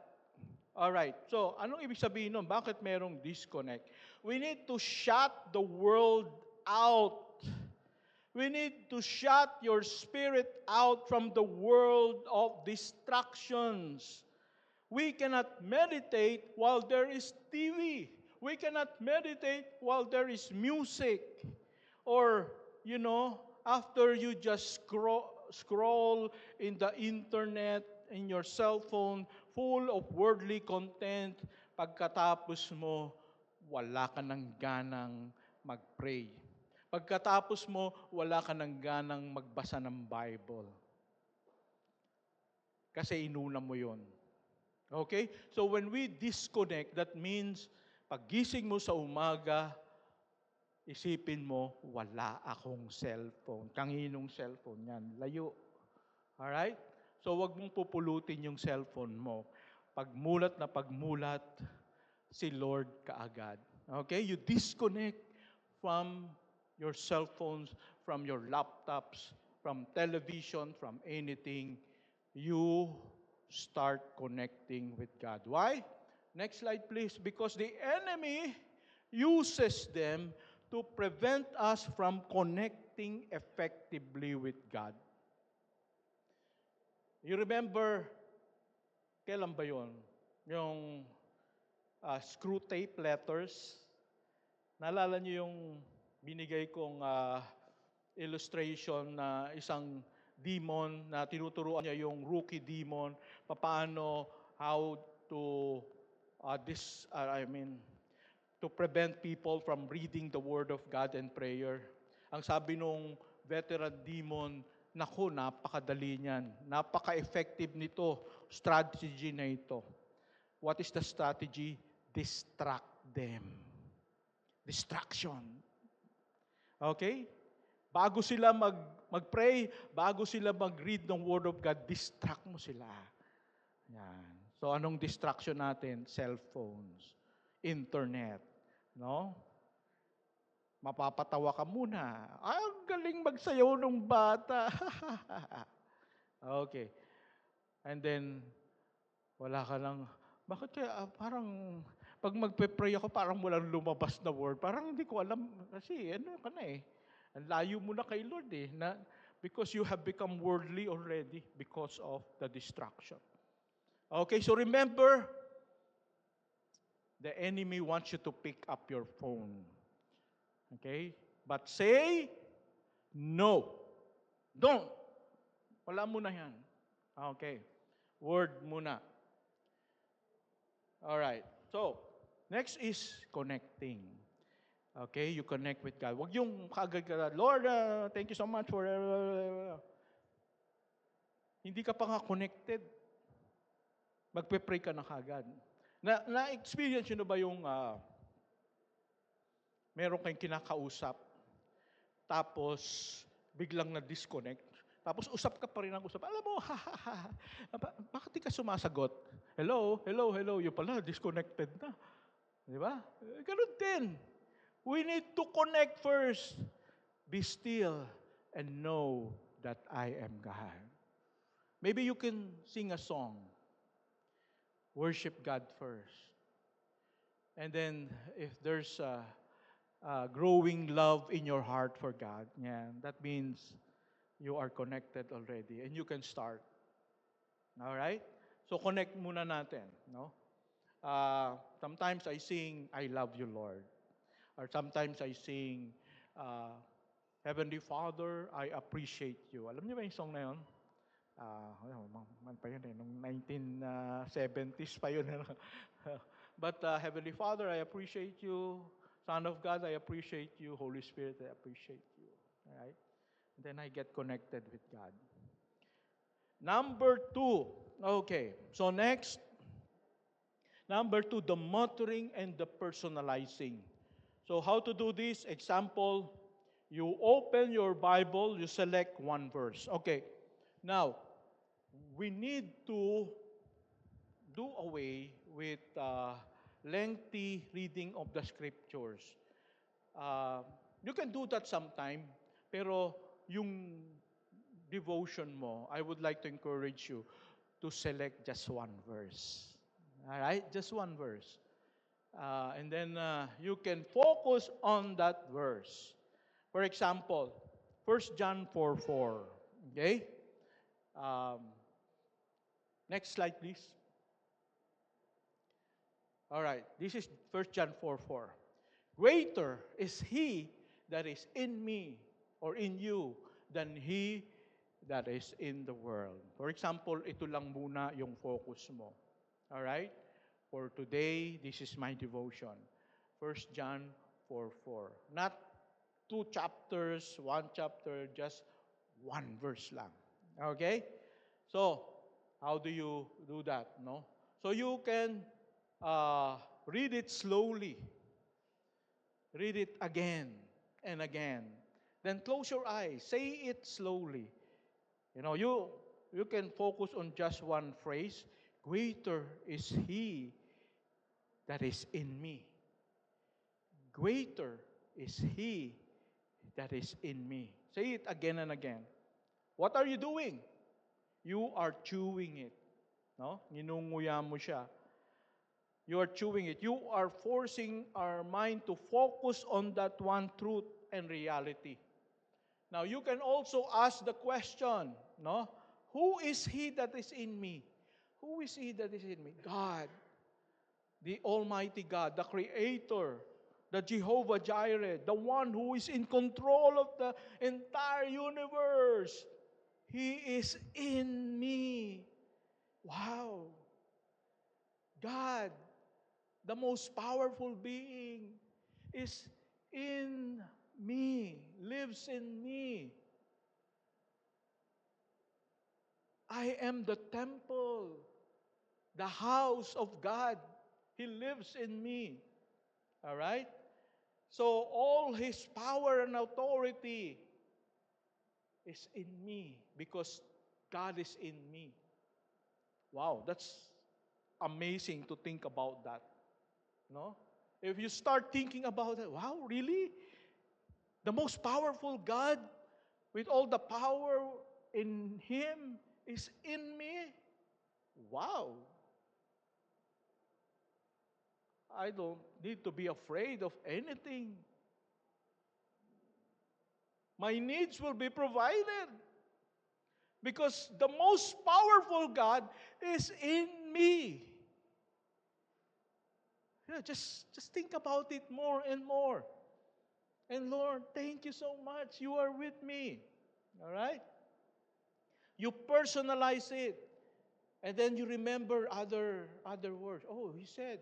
Alright, so anong ibig sabihin nun? Bakit merong disconnect? We need to shut the world out. We need to shut your spirit out from the world of distractions. We cannot meditate while there is TV. We cannot meditate while there is music. Or, after you just scroll in the internet, in your cell phone, full of worldly content, pagkatapos mo, wala ka ng ganang mag-pray. Pagkatapos mo, wala ka ng ganang magbasa ng Bible. Kasi inuna mo yon. Okay? So when we disconnect, that means paggising mo sa umaga, isipin mo, wala akong cellphone. Kanginong cellphone yan? Layo. Alright? So wag mong pupulutin yung cellphone mo. Pagmulat na pagmulat, si Lord kaagad. Okay? You disconnect from your cellphones, from your laptops, from television, from anything. You start connecting with God. Why? Next slide, please. Because the enemy uses them to prevent us from connecting effectively with God. You remember, kailan ba yun? Yung screw tape letters. Naalala niyo yung binigay kong illustration na isang demon na tinuturuan niya yung rookie demon paano how to to prevent people from reading the word of God and prayer. Ang sabi nung veteran demon, naku, napakadali niyan. Napaka-effective nito, strategy na ito. What is the strategy? Distract them. Distraction. Okay? Bago sila mag-pray, bago sila mag-read ng Word of God, distract mo sila. Yan. So, anong distraction natin? Cellphones, internet, no? Mapapatawa ka muna. Ay, ang galing magsayaw ng bata. Okay. And then, wala ka lang, bakit kaya parang, pag magpe-pray ako, parang walang lumabas na word. Parang hindi ko alam, kasi ano ka na eh. Ang layo mo na kay Lord eh. Because you have become worldly already because of the distraction. Okay, so remember, the enemy wants you to pick up your phone. Okay? But say, no. Don't. Wala mo na yan. Okay. Word muna. Alright. So, next is connecting. Okay? You connect with God. Huwag yung kaagad ka, Lord, thank you so much for... Hindi ka pa nga connected. Magpe-pray ka na kaagad. Na-experience nyo na ba yung meron kayong kinakausap, tapos biglang na-disconnect, tapos usap ka pa rin ang usap. Alam mo, bakit di ka sumasagot? Hello, hello, hello. Yung pala, disconnected na. Di ba? Ganun din. We need to connect first. Be still and know that I am God. Maybe you can sing a song. Worship God first. And then, if there's growing love in your heart for God, that means you are connected already and you can start. All right? So connect muna natin, no? Sometimes I sing, I love you, Lord. Or sometimes I sing, Heavenly Father, I appreciate you. Alam niyo ba yung song na yun? Man pa yun eh, nung 1970s pa yun. But Heavenly Father, I appreciate you. Son of God, I appreciate you. Holy Spirit, I appreciate you. All right? And then I get connected with God. Number 2. Okay. So next. Number 2, the muttering and the personalizing. So how to do this? Example, you open your Bible, you select one verse. Okay. Now, we need to do away with lengthy reading of the scriptures. You can do that sometime, pero yung devotion mo, I would like to encourage you to select just one verse. All right? Just one verse. And then you can focus on that verse. For example, 1 John 4:4. Okay? Next slide, please. All right. This is 1 John 4:4. Greater is He that is in me or in you than he that is in the world. For example, ito lang muna yung focus mo. All right? For today, this is my devotion. 1 John 4:4. Not two chapters, one chapter, just one verse lang. Okay? So, how do you do that? No? So you can read it slowly. Read it again and again. Then close your eyes. Say it slowly. You can focus on just one phrase. Greater is He that is in me. Greater is He that is in me. Say it again and again. What are you doing? You are chewing it. No? Ninunguya mo siya. You are chewing it. You are forcing our mind to focus on that one truth and reality. Now, you can also ask the question, no? Who is He that is in me? Who is He that is in me? God, the Almighty God, the Creator, the Jehovah Jireh, the one who is in control of the entire universe. He is in me. Wow. God, the most powerful being, is in me, lives in me. I am the temple, the house of God. He lives in me. All right? So all His power and authority is in me because God is in me. Wow, that's amazing to think about that. No? If you start thinking about it, wow, really? The most powerful God with all the power in Him is in me? Wow. I don't need to be afraid of anything. My needs will be provided because the most powerful God is in me. Yeah, just think about it more and more. And Lord, thank you so much. You are with me. All right? You personalize it. And then you remember other words. Oh, He said,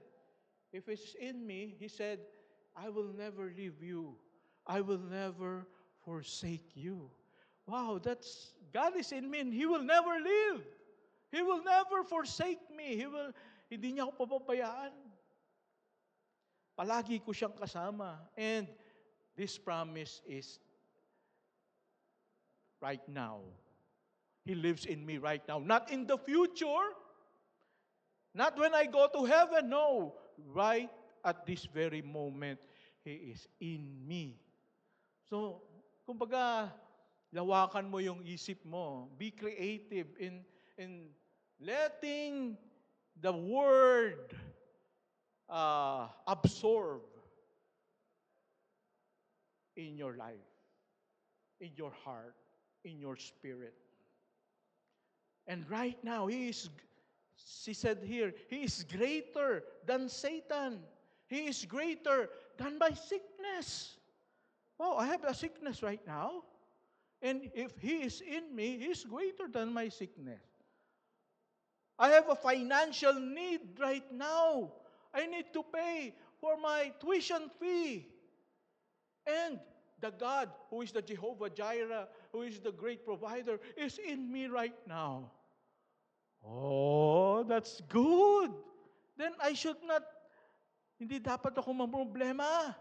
if it's in me, He said, I will never leave you. I will never forsake you. Wow, God is in me and He will never leave. He will never forsake me. Hindi niya ako papabayaan. Palagi ko siyang kasama. And this promise is right now. He lives in me right now. Not in the future. Not when I go to heaven. No. Right at this very moment, He is in me. So, kumbaga, lawakan mo yung isip mo. Be creative in letting the Word absorb in your life, in your heart, in your spirit. And right now, He said here, He is greater than Satan. He is greater than my sickness. Wow, I have a sickness right now. And if He is in me, He is greater than my sickness. I have a financial need right now. I need to pay for my tuition fee. And the God who is the Jehovah Jireh, who is the great provider, is in me right now. Oh, that's good. Then I should not, hindi dapat ako mamroblema.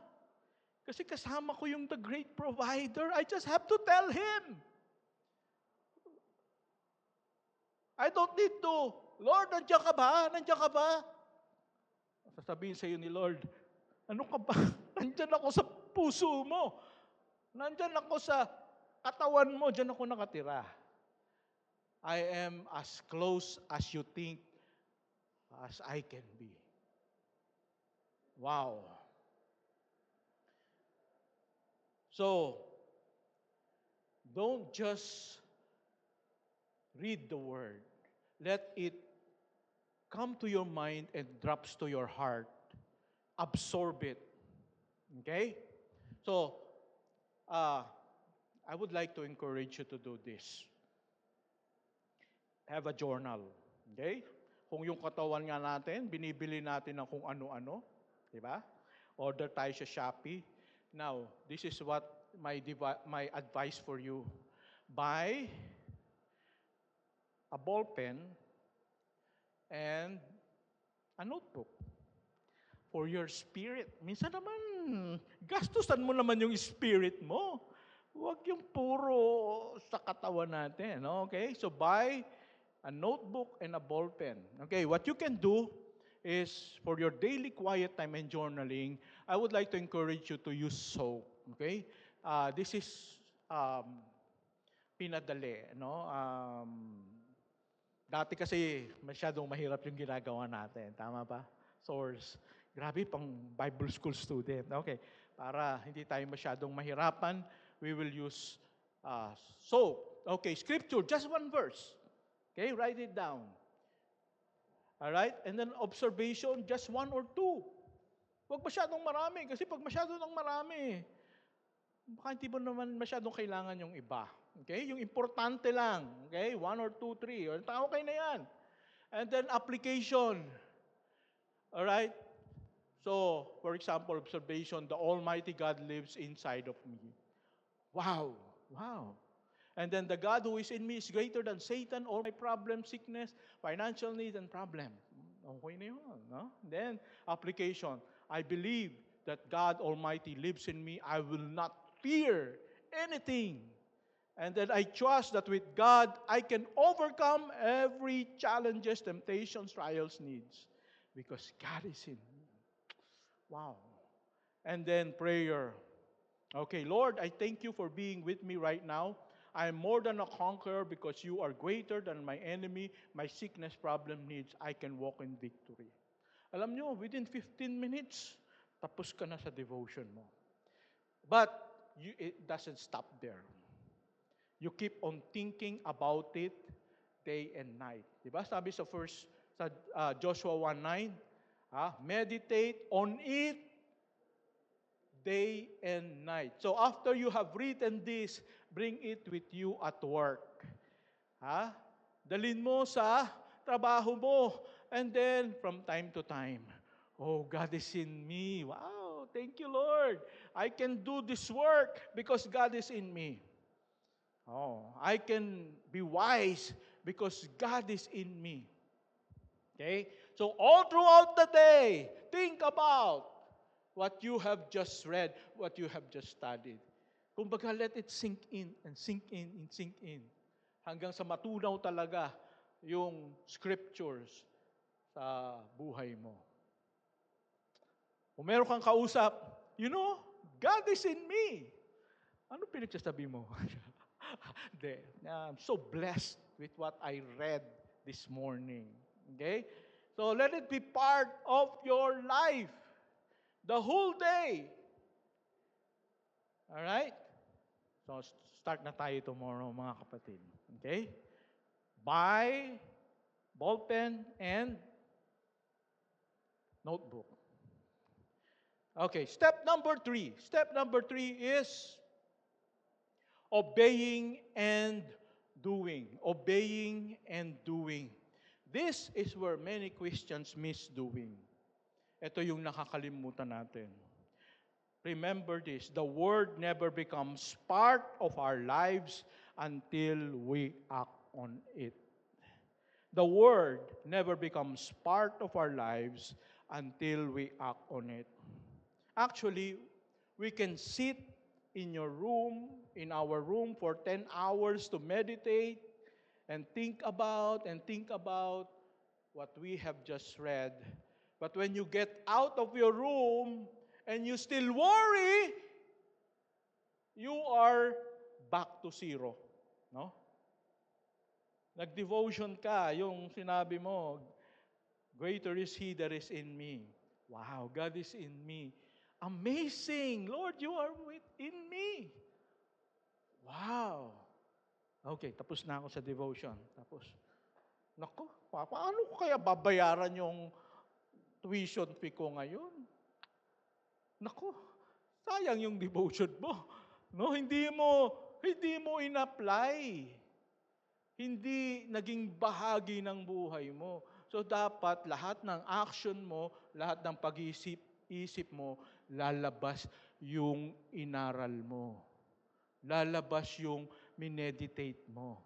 Kasi kasama ko yung the great provider. I just have to tell Him. I don't need to, Lord, nandiyan ka ba? Nandiyan ka ba? Sasabihin sa iyo ni Lord, ano ka ba? Nandiyan ako sa puso mo. Nandiyan ako sa katawan mo. Diyan ako nakatira. I am as close as you think as I can be. Wow. So, don't just read the Word. Let it come to your mind and drops to your heart. Absorb it. Okay? So, I would like to encourage you to do this. Have a journal. Okay? Kung yung katawan nga natin, binibili natin ng kung ano-ano. Di ba? order tayo sa Shopee. Now, this is what my advice for you. Buy a ball pen and a notebook for your spirit. Minsan naman, gastusan mo naman yung spirit mo. Huwag yung puro sa katawan natin. Okay? So buy a notebook and a ball pen. Okay, what you can do is for your daily quiet time and journaling, I would like to encourage you to use soap. Okay? This is pinadali. Dati kasi masyadong mahirap yung ginagawa natin. Tama ba? Source. Grabe, pang Bible school student. Okay. Para hindi tayo masyadong mahirapan, we will use soap. Okay, scripture, just one verse. Okay, write it down. All right? And then observation, just one or two. Huwag masyadong marami. Kasi pag masyado ng marami, baka hindi mo naman masyadong kailangan yung iba. Okay? Yung importante lang. Okay? 1 or 2, 3. Okay na yan. And then application. Alright? So, for example, observation, the Almighty God lives inside of me. Wow! Wow! And then the God who is in me is greater than Satan, all my problems, sickness, financial needs, and problem. Okay na yun. No? Then, application. I believe that God Almighty lives in me. I will not fear anything. And then I trust that with God, I can overcome every challenges, temptations, trials, needs. Because God is in me. Wow. And then prayer. Okay, Lord, I thank you for being with me right now. I am more than a conqueror because you are greater than my enemy, my sickness, problem, needs. I can walk in victory. Alam nyo, within 15 minutes, tapos ka na sa devotion mo. But it doesn't stop there. You keep on thinking about it day and night. Diba? Sabi sa Joshua 1:9, meditate on it day and night. So after you have written this, bring it with you at work. Dalhin mo sa trabaho mo. And then, from time to time, oh, God is in me. Wow, thank you, Lord. I can do this work because God is in me. Oh, I can be wise because God is in me. Okay? So all throughout the day, think about what you have just read, what you have just studied. Kumbaga, let it sink in and sink in and sink in. Hanggang sa matunaw talaga yung scriptures sa buhay mo. Kung meron kang kausap, you know, God is in me. Ano pinagsasabi mo? I'm so blessed with what I read this morning. Okay? So let it be part of your life. The whole day. All right? So, start na tayo tomorrow, mga kapatid. Okay? Buy ballpen and notebook. Okay, step number 3. Step number 3 is obeying and doing. Obeying and doing. This is where many Christians miss doing. Ito yung nakakalimutan natin. Remember this, the Word never becomes part of our lives until we act on it. The Word never becomes part of our lives until we act on it. Actually, we can sit in your room, in our room for 10 hours to meditate and think about what we have just read. But when you get out of your room, and you still worry, you are back to zero. No? Nag-devotion ka, yung sinabi mo, greater is He that is in me. Wow, God is in me. Amazing! Lord, you are within me. Wow! Okay, tapos na ako sa devotion. Tapos, naku, paano ko kaya babayaran yung tuition fee ko ngayon? Naku, sayang yung devotion mo. No, hindi mo in-apply. Hindi naging bahagi ng buhay mo. So dapat lahat ng action mo, lahat ng pag-isip mo, lalabas yung inaral mo. Lalabas yung mineditate mo.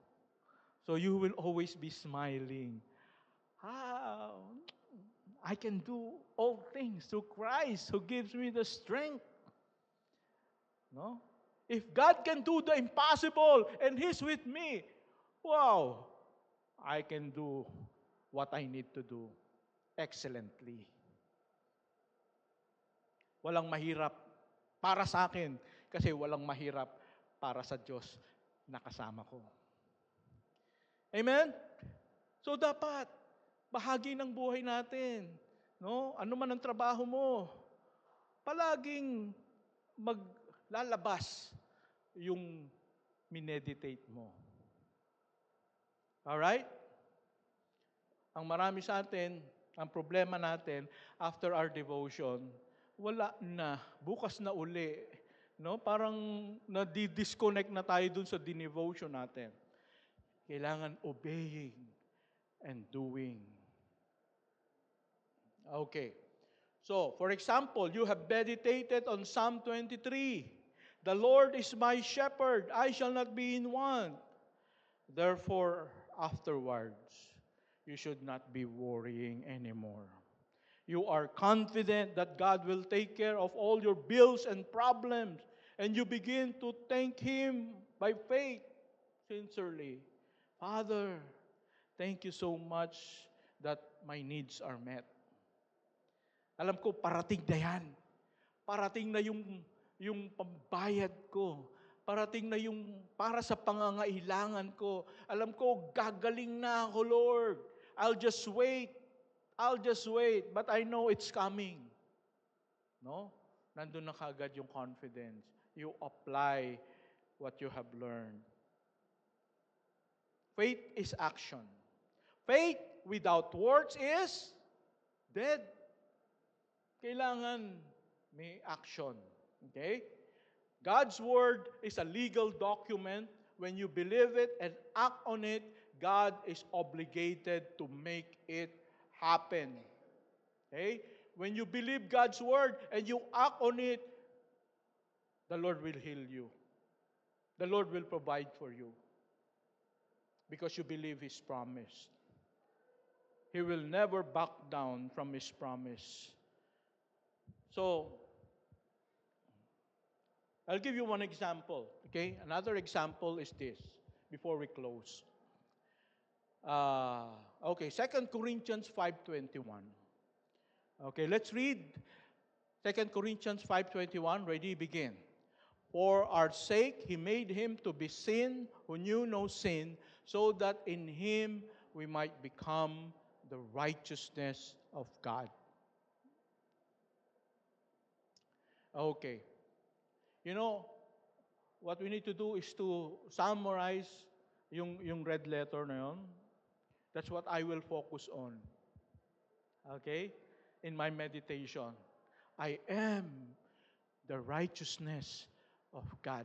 So you will always be smiling. I can do all things through Christ who gives me the strength. No? If God can do the impossible and He's with me, wow, I can do what I need to do excellently. Walang mahirap para sa akin kasi walang mahirap para sa Diyos na kasama ko. Amen? So dapat, bahagi ng buhay natin. No? Ano man ang trabaho mo, palaging maglalabas yung mineditate mo. Alright? Ang marami sa atin, ang problema natin, after our devotion, wala na, bukas na uli. No? Parang nadi-disconnect na tayo dun sa devotion natin. Kailangan obeying and doing. Okay. So, for example, you have meditated on Psalm 23. The Lord is my shepherd, I shall not be in want. Therefore, afterwards, you should not be worrying anymore. You are confident that God will take care of all your bills and problems, and you begin to thank Him by faith, sincerely. Father, thank you so much that my needs are met. Alam ko, parating na yan. Parating na yung pambayad ko. Parating na yung para sa pangangailangan ko. Alam ko, gagaling na ako, Lord. I'll just wait. But I know it's coming. No? Nandun na kagad yung confidence. You apply what you have learned. Faith is action. Faith without works is dead. Kailangan may action. Okay? God's word is a legal document. When you believe it and act on it, God is obligated to make it happen. Okay? When you believe God's word and you act on it, the Lord will heal you. The Lord will provide for you. Because you believe His promise. He will never back down from His promise. So, I'll give you one example. Okay? Another example is this, before we close. Okay, 2 Corinthians 5:21. Okay, let's read 2 Corinthians 5:21. Ready, begin. For our sake, He made Him to be sin who knew no sin, so that in Him we might become the righteousness of God. Okay. You know, what we need to do is to summarize yung red letter na yun. That's what I will focus on. Okay? In my meditation. I am the righteousness of God.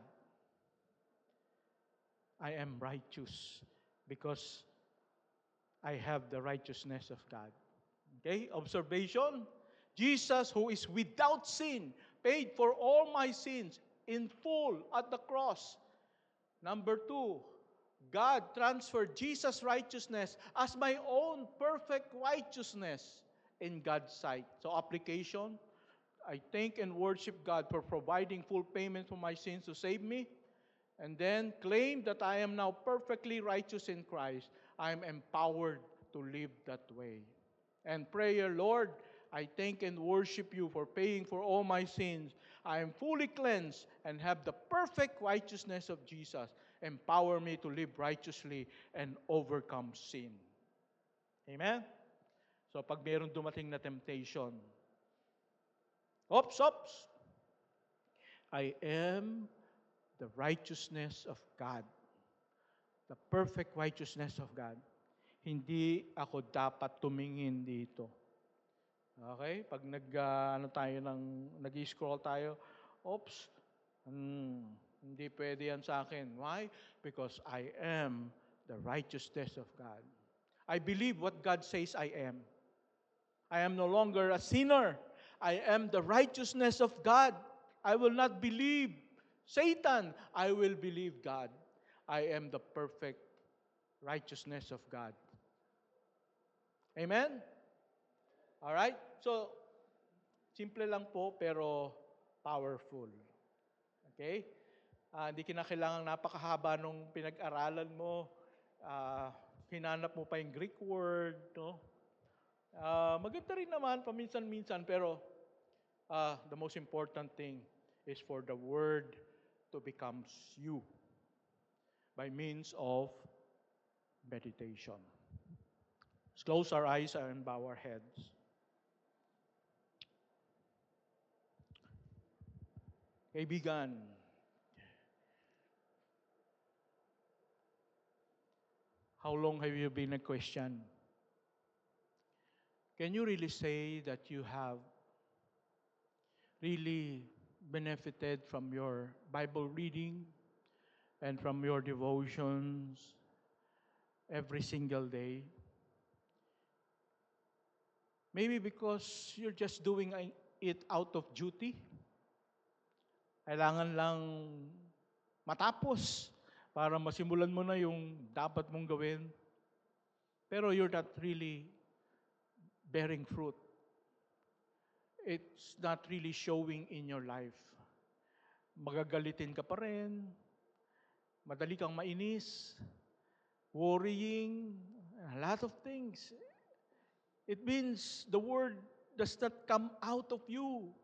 I am righteous because I have the righteousness of God. Okay? Observation. Jesus, who is without sin, paid for all my sins in full at the cross. Number 2, God transferred Jesus' righteousness as my own perfect righteousness in God's sight. So application, I thank and worship God for providing full payment for my sins to save me, and then claim that I am now perfectly righteous in Christ. I am empowered to live that way. And prayer, Lord, I thank and worship you for paying for all my sins. I am fully cleansed and have the perfect righteousness of Jesus. Empower me to live righteously and overcome sin. Amen? So pag mayroong dumating na temptation, ops, I am the righteousness of God. The perfect righteousness of God. Hindi ako dapat tumingin dito. Okay? Pag nag-scroll tayo, oops, hindi pwede yan sa akin. Why? Because I am the righteousness of God. I believe what God says I am. I am no longer a sinner. I am the righteousness of God. I will not believe Satan. I will believe God. I am the perfect righteousness of God. Amen? Alright? So, simple lang po pero powerful. Okay? Hindi kinakailangan napakahaba nung pinag-aralan mo. Hinanap mo pa yung Greek word. No? Maganda rin naman paminsan-minsan pero the most important thing is for the word to become you by means of meditation. Let's close our eyes and bow our heads. Kaibigan, how long have you been a Christian? Can you really say that you have really benefited from your Bible reading and from your devotions every single day? Maybe because you're just doing it out of duty. Kailangan lang matapos para masimulan mo na yung dapat mong gawin. Pero you're not really bearing fruit. It's not really showing in your life. Magagalitin ka pa rin, madali kang mainis, worrying, a lot of things. It means the word does not come out of you.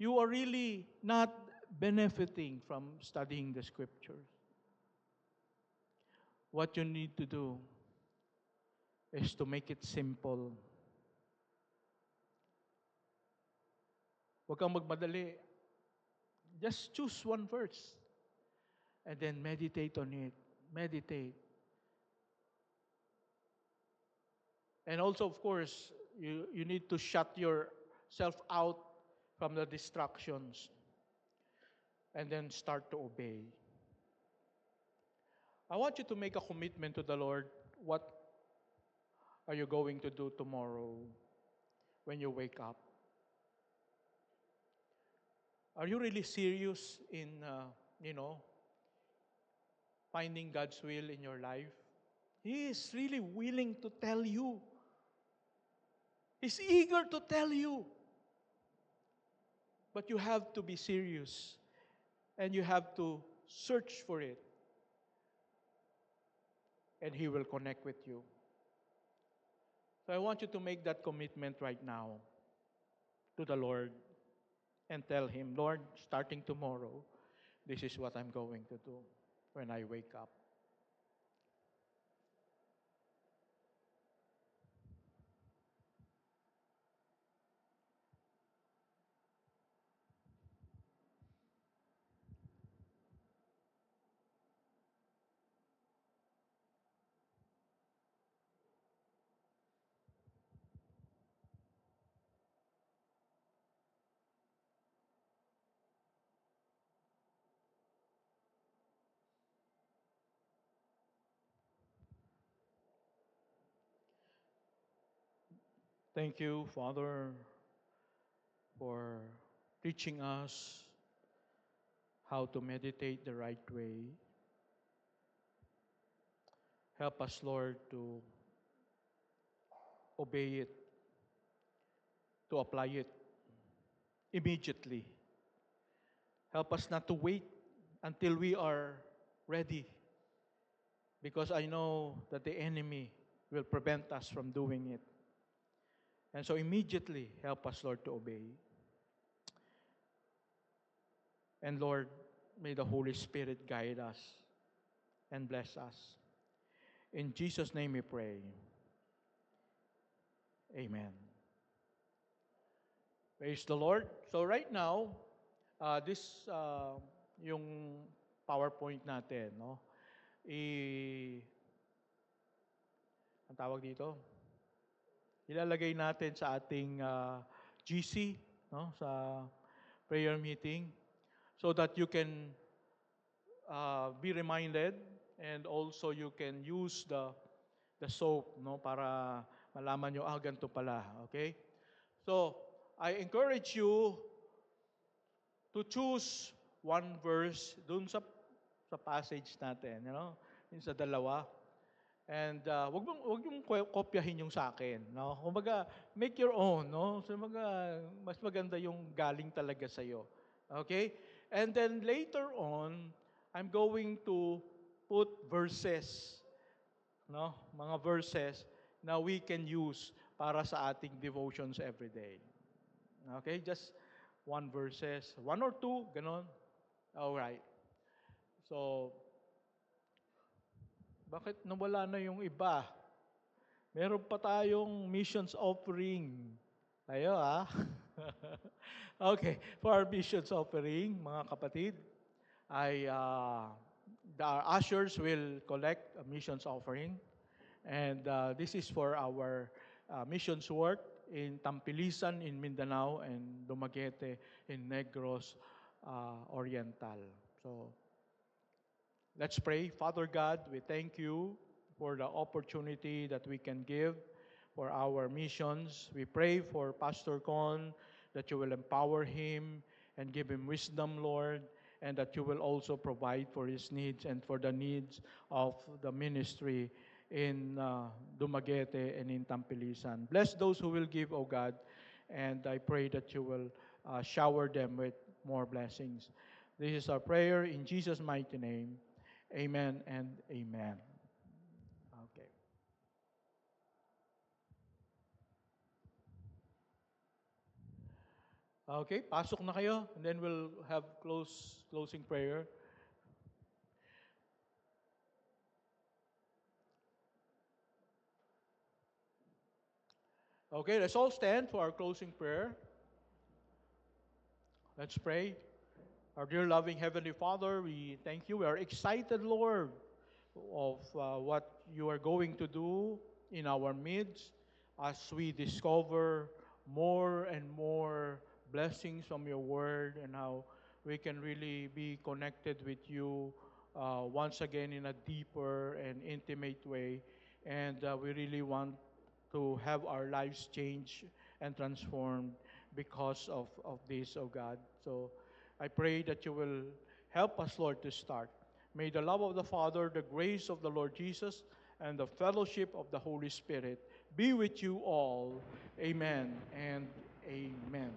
You are really not benefiting from studying the scriptures. What you need to do is to make it simple. Huwag kang magmadali. Just choose one verse and then meditate on it. Meditate. And also, of course, you need to shut yourself out from the distractions and then start to obey. I want you to make a commitment to the Lord. What are you going to do tomorrow when you wake up? Are you really serious in, finding God's will in your life? He is really willing to tell you. He's eager to tell you. But you have to be serious. And you have to search for it. And He will connect with you. So I want you to make that commitment right now to the Lord. And tell Him, Lord, starting tomorrow, this is what I'm going to do when I wake up. Thank you, Father, for teaching us how to meditate the right way. Help us, Lord, to obey it, to apply it immediately. Help us not to wait until we are ready, because I know that the enemy will prevent us from doing it. And so immediately, help us, Lord, to obey. And Lord, may the Holy Spirit guide us and bless us. In Jesus' name we pray. Amen. Praise the Lord. So right now, this, yung PowerPoint natin, no? Ang tawag dito? Ilalagay natin sa ating GC, no? Sa prayer meeting, so that you can be reminded, and also you can use the soap, no? Para malaman nyo, ganito pala. Okay? So, I encourage you to choose one verse dun sa passage natin, yung sa dalawa. And wag mong kopyahin yung sa akin, no? Kumbaga, make your own, no? So mas maganda yung galing talaga sa iyo. Okay? And then later on, I'm going to put verses, no? Mga verses na we can use para sa ating devotions every day. Okay? Just one verses, one or two, ganon. All right. So, bakit nawala na yung iba? Meron pa tayong missions offering. Tayo, Okay, for our missions offering, mga kapatid, our ushers will collect a missions offering. And this is for our missions work in Tampilisan in Mindanao and Dumaguete in Negros Oriental. So, let's pray. Father God, we thank you for the opportunity that we can give for our missions. We pray for Pastor Con that you will empower him and give him wisdom, Lord, and that you will also provide for his needs and for the needs of the ministry in Dumaguete and in Tampilisan. Bless those who will give, O God, and I pray that you will shower them with more blessings. This is our prayer in Jesus' mighty name. Amen and amen. Okay. Okay, pasok na kayo, and then we'll have closing prayer. Okay, let's all stand for our closing prayer. Let's pray. Our dear loving Heavenly Father, we thank you. We are excited, Lord, of what you are going to do in our midst as we discover more and more blessings from your word and how we can really be connected with you once again in a deeper and intimate way. And we really want to have our lives changed and transformed because of this, oh God. So I pray that you will help us, Lord, to start. May the love of the Father, the grace of the Lord Jesus, and the fellowship of the Holy Spirit be with you all. Amen and amen.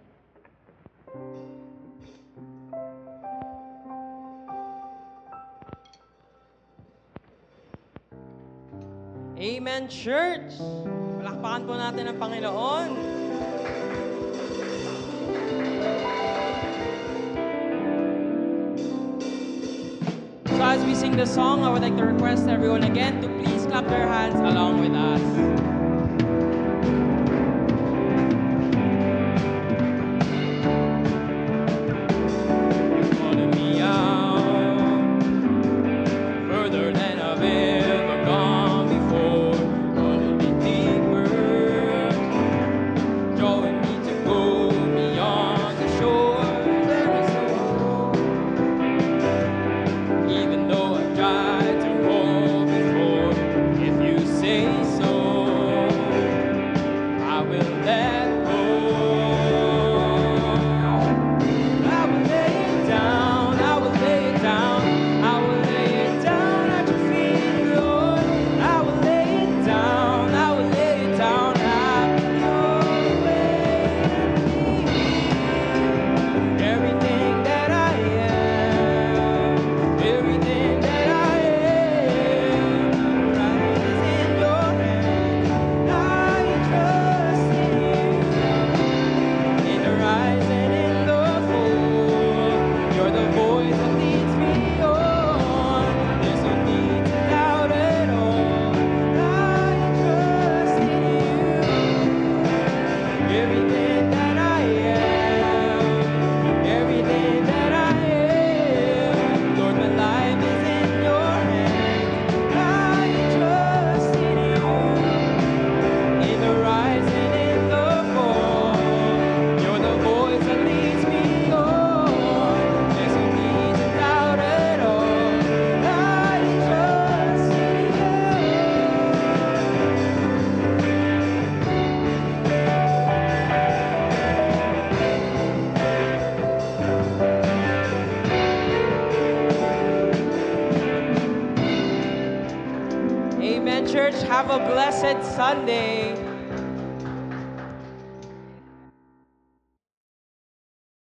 Amen, Church! Palakpakan po natin ang Panginoon. So as we sing the song, I would like to request everyone again to please clap their hands along with us. You're calling me out further than I've ever gone before, calling me deeper, drawing me to go beyond the shore. There is no hope, even though I've tried to hold before. If you say Have a blessed Sunday.